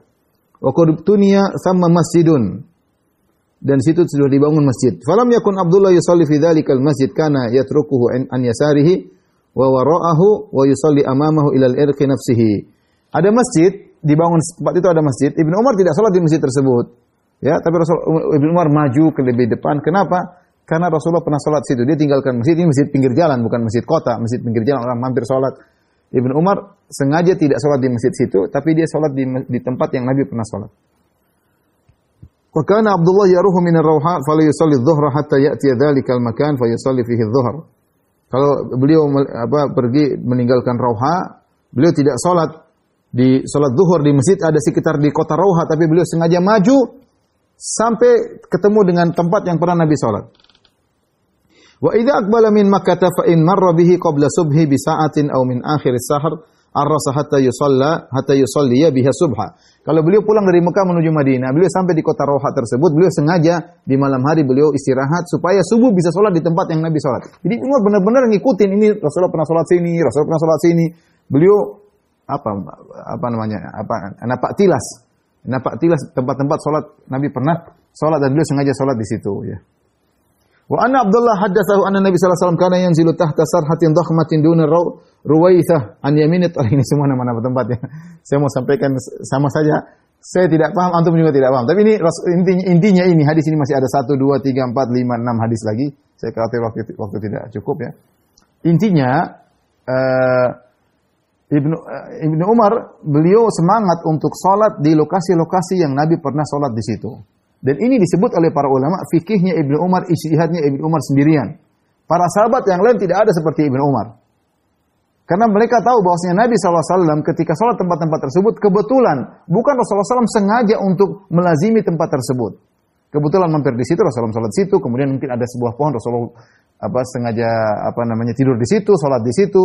Wa qad tuniya thamma masjidun, dan situ sudah dibangun masjid. Falam yakun Abdullah yusalli fi dzalikal masjid, kana yatrukuhu an yasarihi wa wara'ahu wa yusalli amamahu ila al-irqi nafsihi. Ada masjid, dibangun tempat itu ada masjid. Ibnu Umar tidak salat di masjid tersebut. Ya, tapi Ibnu Umar maju ke lebih depan. Kenapa? Karena Rasulullah pernah salat situ. Dia tinggalkan masjid, ini masjid pinggir jalan, bukan masjid kota. Masjid pinggir jalan orang mampir salat. Ibnu Umar sengaja tidak salat di masjid situ, tapi dia salat di tempat yang Nabi pernah salat. Wa kana Abdullah yaruhu min ar-Rauha fala yusalli adh-dhuhra hatta ya'ti dzalikal makan fa yusalli fihi adh-dhuhr. Kalau beliau pergi meninggalkan Rauha, beliau tidak salat di salat zuhur di masjid ada sekitar di kota Rauha, tapi beliau sengaja maju sampai ketemu dengan tempat yang pernah Nabi salat. Wa idza aqbala min Makkah fa in marra bihi qabla subhi bi sa'atin aw min akhir as-sahr arrasa hatta yusalliya biha subha. Kalau beliau pulang dari Mekah menuju Madinah, beliau sampai di kota Rawha tersebut, beliau sengaja di malam hari beliau istirahat supaya subuh bisa sholat di tempat yang Nabi sholat. Jadi Umar benar-benar ngikutin, ini Rasulullah pernah sholat sini, Rasulullah pernah sholat sini. Beliau napak tilas tempat-tempat sholat Nabi pernah sholat dan beliau sengaja sholat di situ. Ya. Wa anna Abdullah haddatsahu anna Nabi sallallahu alaihi wasallam kana yanzilu tahta sarhatin dhakhmatin duna Ruwaithah an yaminit. Ini semua nama-nama tempatnya. Saya mau sampaikan sama saja. Saya tidak paham, antum juga tidak paham. Tapi ini intinya ini hadis ini masih ada 1 2 3 4 5 6 hadis lagi. Saya khawatir waktu tidak cukup ya. Intinya Ibnu Umar beliau semangat untuk sholat di lokasi-lokasi yang Nabi pernah sholat di situ. Dan ini disebut oleh para ulama fikihnya Ibnu Umar, ijtihadnya Ibnu Umar sendirian. Para sahabat yang lain tidak ada seperti Ibnu Umar. Karena mereka tahu bahwasanya Nabi SAW ketika sholat tempat-tempat tersebut kebetulan bukan Rasulullah SAW sengaja untuk melazimi tempat tersebut. Kebetulan mampir di situ, Rasulullah sholat di situ, kemudian mungkin ada sebuah pohon Rasulullah sengaja tidur di situ, sholat di situ.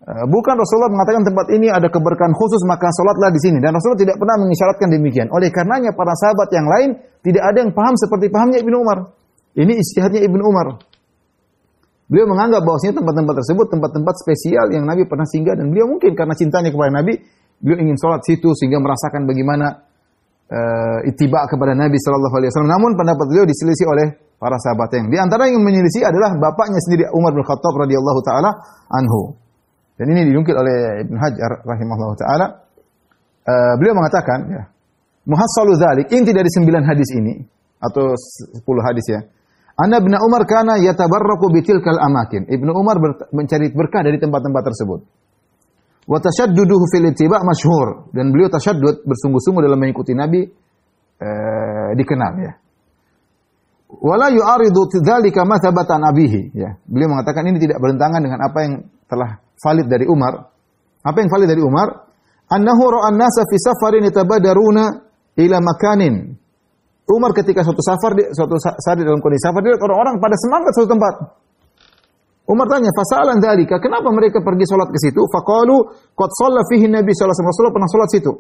Bukan Rasulullah mengatakan tempat ini ada keberkahan khusus maka sholatlah di sini, dan Rasulullah tidak pernah mengisyaratkan demikian. Oleh karenanya para sahabat yang lain tidak ada yang paham seperti pahamnya Ibnu Umar. Ini ijtihadnya Ibnu Umar. Beliau menganggap bahwasanya tempat-tempat tersebut tempat-tempat spesial yang Nabi pernah singgah, dan beliau mungkin karena cintanya kepada Nabi, beliau ingin sholat situ sehingga merasakan bagaimana ittiba kepada Nabi sallallahu alaihi wasallam. Namun pendapat beliau diselisih oleh para sahabat yang di antara yang menyelisih adalah bapaknya sendiri Umar bin Khattab radhiyallahu taala anhu. Dan ini dinukil oleh Ibnu Hajar rahimahullah ta'ala. Beliau mengatakan, ya, muhassalu dzalik, inti dari 9 hadis ini, atau 10 hadis ya. Anna Ibnu Umar kana yatabarraku bitilkal amakin. Ibnu Umar mencari berkah dari tempat-tempat tersebut. Wa tashadduduhu fil ittiba' masyhur. Dan beliau tasyaddud, bersungguh-sungguh dalam mengikuti Nabi, dikenal ya. Wala yu'aridu dzalika ma thabata an abihi, ya. Beliau mengatakan ini tidak bertentangan dengan apa yang telah valid dari Umar. Apa yang valid dari Umar? Annahu ra'a an-nasa fi safarin yatabadaruna ila makanin. Umar ketika suatu saat dalam kondisi safar, dia lihat orang-orang pada semangat suatu tempat. Umar tanya, "Fasa'alan dzalika, kenapa mereka pergi salat ke situ?" Faqalu, "Qad shalla fihi Nabi sallallahu alaihi wasallam, pernah salat situ."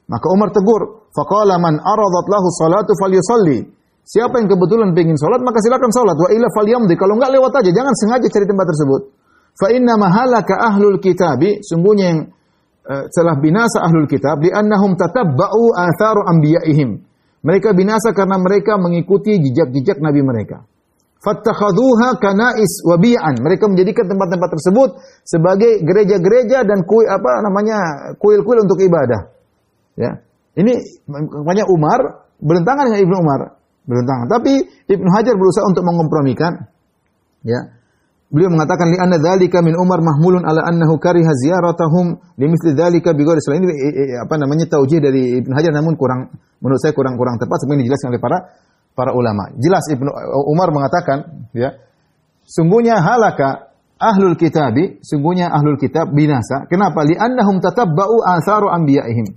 Maka Umar tegur, "Faqala man aradat lahu salatu falyusalli." Siapa yang kebetulan ingin salat, maka silakan salat. Wa illa falyamdi, kalau enggak lewat aja, jangan sengaja cari tempat tersebut. Fa inna mahalaka ahlul kitabi, sungguhnya yang telah binasa ahlul kitab, li'annahum tatabba'u atharu anbiya'ihim. Mereka binasa karena mereka mengikuti jejak-jejak nabi mereka. Fattakhadhuha kana'is wa bi'an. Mereka menjadikan tempat-tempat tersebut sebagai gereja-gereja dan kuil-kuil untuk ibadah. Ya. Ini makanya Umar bertentangan dengan Ibnu Umar, bertentangan. Tapi Ibnu Hajar berusaha untuk mengkompromikan. Ya. Beliau mengatakan li anna dzalika min Umar mahmulun ala annahu kariha ziyaratahum limithli dzalika bi ghairi salat. Ini taujih dari Ibnu Hajar, namun menurut saya kurang tepat sebenarnya dijelaskan oleh para ulama. Jelas Ibnu Umar mengatakan, ya, sungguhnya halaka ahlul kitabi, sungguhnya ahlul kitab binasa. Kenapa? Li annahum tatabba'u atharu anbiya'ihim.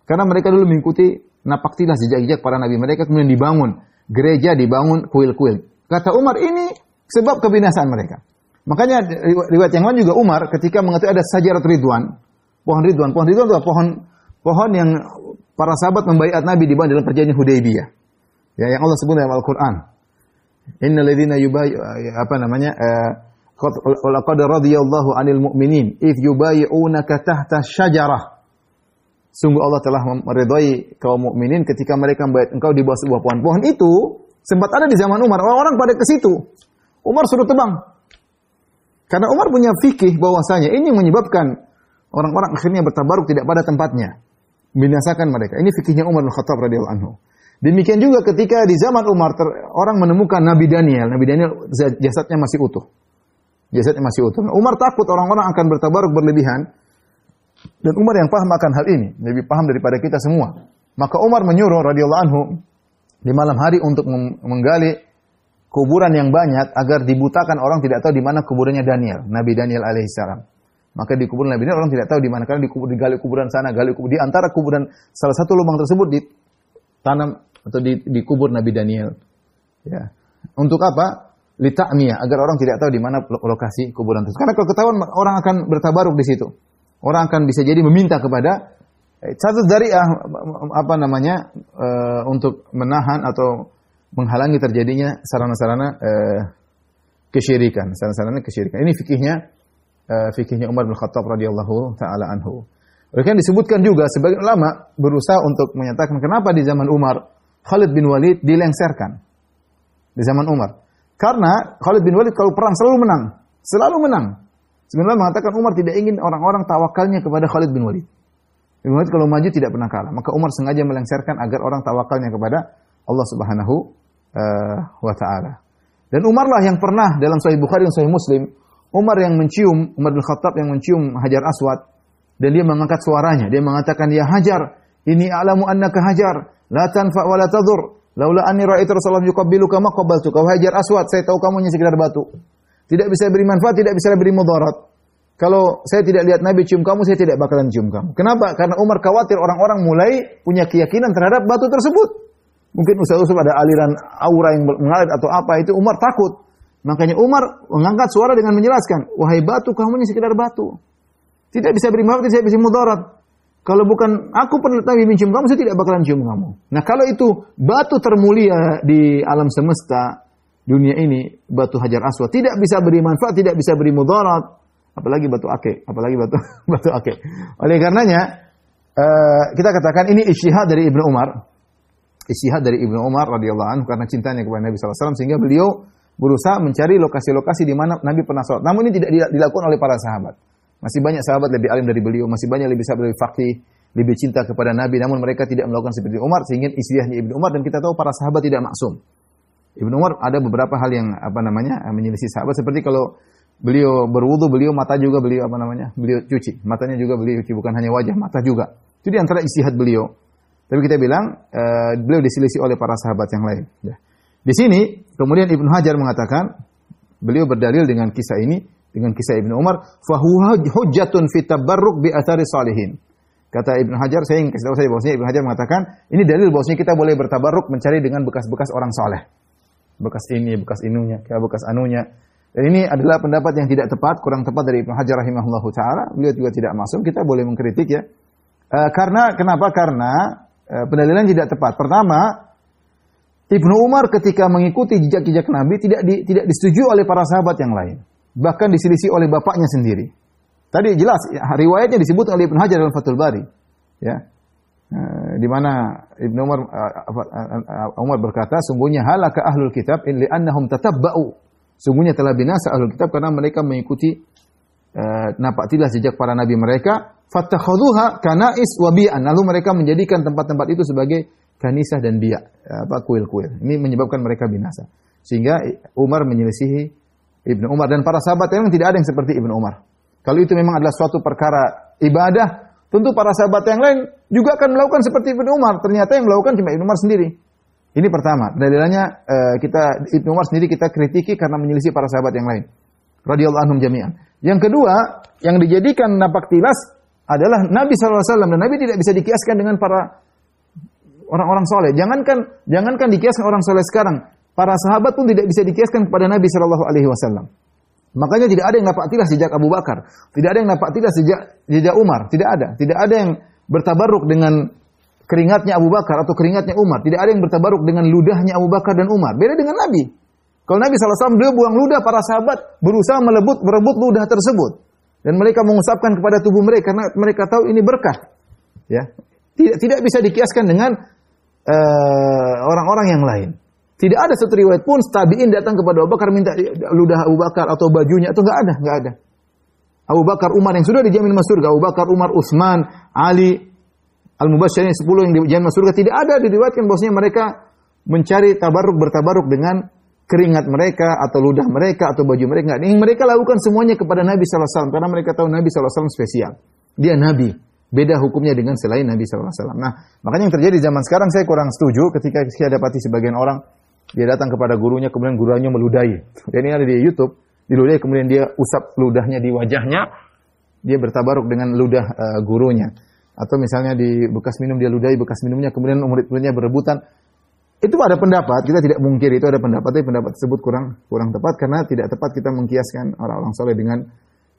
Karena mereka dulu mengikuti napak tilas jejak-jejak para nabi mereka, kemudian dibangun gereja, dibangun kuil-kuil. Kata Umar, ini sebab kebinasaan mereka. Makanya riwayat yang lain juga Umar ketika mengetahui ada sajarat ridwan, pohon ridwan itu adalah pohon yang para sahabat membaiat Nabi di dalam perjanjian Hudaybiyah. Ya, yang Allah sebut dalam Al-Qur'an. Innal ladzina laqad radiyallahu 'anil mu'minin idh yubayyi'unaka tahta syajarah. Sungguh Allah telah meridai kaum mukminin ketika mereka membaiat engkau di bawah sebuah pohon. Pohon itu sempat ada di zaman Umar. Orang-orang pada ke situ. Umar suruh tebang. Karena Umar punya fikih bahwasanya ini menyebabkan orang-orang akhirnya bertabaruk tidak pada tempatnya. Binasakan mereka. Ini fikihnya Umar bin Khattab radhiyallahu anhu. Demikian juga ketika di zaman Umar orang menemukan Nabi Daniel. Nabi Daniel jasadnya masih utuh. Umar takut orang-orang akan bertabaruk berlebihan. Dan Umar yang paham akan hal ini. Lebih paham daripada kita semua. Maka Umar menyuruh radhiyallahu anhu di malam hari untuk menggali kuburan yang banyak agar dibutakan orang tidak tahu di mana kuburannya Daniel, Nabi Daniel alaihissalam. Maka di kuburan Nabi Daniel orang tidak tahu di mana, karena digali kuburan sana, di antara kuburan salah satu lubang tersebut ditanam atau dikubur Nabi Daniel. Ya. Untuk apa? Lita'miyah, agar orang tidak tahu di mana lokasi kuburan tersebut. Karena kalau ketahuan orang akan bertabaruk di situ. Orang akan bisa jadi meminta kepada satu dzari'ah untuk menahan atau menghalangi terjadinya sarana-sarana kesyirikan, sarana-sarana kesyirikan. Ini fikihnya Umar bin Khattab radhiyallahu taala anhu. Bahkan disebutkan juga sebagian ulama berusaha untuk menyatakan kenapa di zaman Umar Khalid bin Walid dilengserkan. Di zaman Umar. Karena Khalid bin Walid kalau perang selalu menang. Selalu menang. Sebenarnya mengatakan Umar tidak ingin orang-orang tawakalnya kepada Khalid bin Walid. Bin Walid kalau maju tidak pernah kalah. Maka Umar sengaja melengserkan agar orang tawakalnya kepada Allah Subhanahu wa taala. Dan Umarlah yang pernah dalam Sahih Bukhari dan Sahih Muslim, Umar bin Khattab yang mencium Hajar Aswad dan dia mengangkat suaranya. Dia mengatakan, "Ya Hajar, ini a'lamu annaka Hajar, la tanfa wa la tadur. Laula anni ra'aitu Rasulullah yuqabbiluka ma qabbaltuka." Wahai Hajar Aswad, saya tahu kamu hanya sekedar batu. Tidak bisa beri manfaat, tidak bisa beri mudarat. Kalau saya tidak lihat Nabi cium kamu, saya tidak bakalan cium kamu. Kenapa? Karena Umar khawatir orang-orang mulai punya keyakinan terhadap batu tersebut. Mungkin usul-usul ada aliran aura yang mengalir atau apa, itu Umar takut. Makanya Umar mengangkat suara dengan menjelaskan, "Wahai batu, kamu ini sekedar batu. Tidak bisa beri manfaat, tidak bisa mudarat. Kalau bukan aku pernah Nabi mencium kamu, saya tidak bakalan cium kamu." Nah, kalau itu batu termulia di alam semesta, dunia ini, batu Hajar Aswad, tidak bisa beri manfaat, tidak bisa beri mudarat, apalagi batu akik, batu akik. Oleh karenanya, kita katakan ini ijtihad dari Ibnu Umar. Ijtihad dari Ibnu Umar radhiyallahu anhu karena cintanya kepada Nabi sallallahu alaihi wasallam sehingga beliau berusaha mencari lokasi-lokasi di mana Nabi pernah salat. Namun ini tidak dilakukan oleh para sahabat. Masih banyak sahabat lebih alim dari beliau, masih banyak lebih sahabat lebih faqih, lebih cinta kepada Nabi, namun mereka tidak melakukan seperti Umar sehingga ijtihadnya Ibnu Umar, dan kita tahu para sahabat tidak maksum. Ibnu Umar ada beberapa hal yang menyelisih sahabat, seperti kalau beliau berwudu, beliau mata juga beliau cuci. Matanya juga beliau cuci, bukan hanya wajah, mata juga. Itu di antara ijtihad beliau. Tapi kita bilang beliau diselisih oleh para sahabat yang lain. Ya. Di sini kemudian Ibnu Hajar mengatakan beliau berdalil dengan kisah ini, dengan kisah Ibnu Umar, fahuwa hujjatun fi tabarruk bi athari salihin. Kata Ibnu Hajar, saya ingin kasih tahu saya bahwasanya Ibnu Hajar mengatakan ini dalil bahwasanya kita boleh bertabarruk mencari dengan bekas-bekas orang soleh. Bekas ini, bekas inunya, bekas anunya. Dan ini adalah pendapat yang tidak tepat, kurang tepat dari Ibnu Hajar rahimahullahu taala. Beliau juga tidak maksum, kita boleh mengkritik ya. Kenapa? Karena pendalilan tidak tepat. Pertama, Ibnu Umar ketika mengikuti jejak-jejak Nabi tidak disetujui oleh para sahabat yang lain. Bahkan diselisih oleh bapaknya sendiri. Tadi jelas riwayatnya disebut oleh Ibnu Hajar dalam Fathul Bari. Ya. Di mana Ibnu Umar berkata, sungguhnya halaka ahlul kitab li annahum tatabba'u. Sungguhnya telah binasa ahlul kitab karena mereka mengikuti napak tilas jejak para nabi mereka. Fattakhadhuha kanais wa bi'an. Lalu mereka menjadikan tempat-tempat itu sebagai kanisah dan biak, kuil-kuil. Ini menyebabkan mereka binasa. Sehingga Umar menyelisihi Ibnu Umar dan para sahabat yang tidak ada yang seperti Ibnu Umar. Kalau itu memang adalah suatu perkara ibadah, tentu para sahabat yang lain juga akan melakukan seperti Ibnu Umar. Ternyata yang melakukan cuma Ibnu Umar sendiri. Ini pertama. Dalilannya Ibnu Umar sendiri kita kritiki karena menyelisih para sahabat yang lain. Radhiyallahu anhum jami'an. Yang kedua, yang dijadikan napak tilas adalah Nabi SAW, dan Nabi tidak bisa dikiaskan dengan para orang-orang soleh. Jangankan dikiaskan orang soleh sekarang, para sahabat pun tidak bisa dikiaskan kepada Nabi SAW. Makanya tidak ada yang napak tilas sejak Abu Bakar, tidak ada yang napak tilas sejak Umar, tidak ada yang bertabaruk dengan keringatnya Abu Bakar atau keringatnya Umar, tidak ada yang bertabaruk dengan ludahnya Abu Bakar dan Umar. Beda dengan Nabi. Kalau Nabi SAW beliau buang ludah, para sahabat berusaha merebut ludah tersebut. Dan mereka mengusapkan kepada tubuh mereka karena mereka tahu ini berkah. Ya. Tidak bisa dikiaskan dengan orang-orang yang lain. Tidak ada satu riwayat pun tabi'in datang kepada Abu Bakar minta ludah Abu Bakar atau bajunya, itu enggak ada. Abu Bakar, Umar yang sudah dijamin masuk surga, Abu Bakar, Umar, Utsman, Ali, Al-Mubasysyirin 10 yang dijamin masuk surga, tidak ada diriwayatkan bahwasanya mereka mencari bertabaruk dengan keringat mereka atau ludah mereka atau baju mereka. Yang mereka lakukan semuanya kepada Nabi SAW karena mereka tahu Nabi SAW spesial. Dia Nabi. Beda hukumnya dengan selain Nabi SAW. Nah, makanya yang terjadi zaman sekarang saya kurang setuju ketika saya dapati sebagian orang dia datang kepada gurunya kemudian gurunya meludahi. Dan ini ada di YouTube. Diludahi kemudian dia usap ludahnya di wajahnya. Dia bertabaruk dengan ludah gurunya. Atau misalnya di bekas minum dia ludahi bekas minumnya kemudian murid-muridnya berebutan. Itu ada pendapat, kita tidak mungkir itu ada pendapat, tapi pendapat tersebut kurang tepat karena tidak tepat kita mengkiaskan orang-orang soleh dengan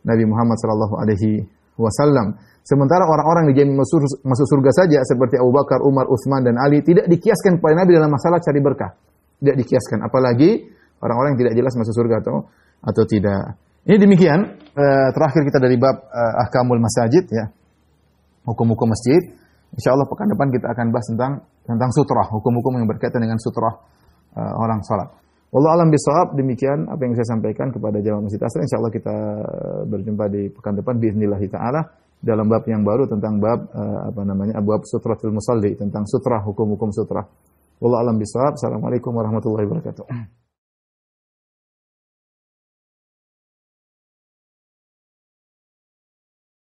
Nabi Muhammad sallallahu alaihi wasallam. Sementara orang-orang yang dijamin masuk surga saja seperti Abu Bakar, Umar, Utsman dan Ali tidak dikiaskan kepada Nabi dalam masalah cari berkah. Tidak dikiaskan, apalagi orang-orang yang tidak jelas masuk surga atau tidak. Ini demikian terakhir kita dari bab ahkamul masajid ya. Hukum-hukum masjid. Insyaallah pekan depan kita akan bahas tentang sutrah, hukum-hukum yang berkaitan dengan sutrah orang salat. Wallahu alam bisawab, demikian apa yang saya sampaikan kepada jamaah Masjid Asr. Insyaallah kita berjumpa di pekan depan باذنillah taala dalam bab yang baru tentang bab abwab sutratul musalli, tentang sutrah, hukum-hukum sutrah. Wallahu alam bisawab. Assalamualaikum warahmatullahi wabarakatuh.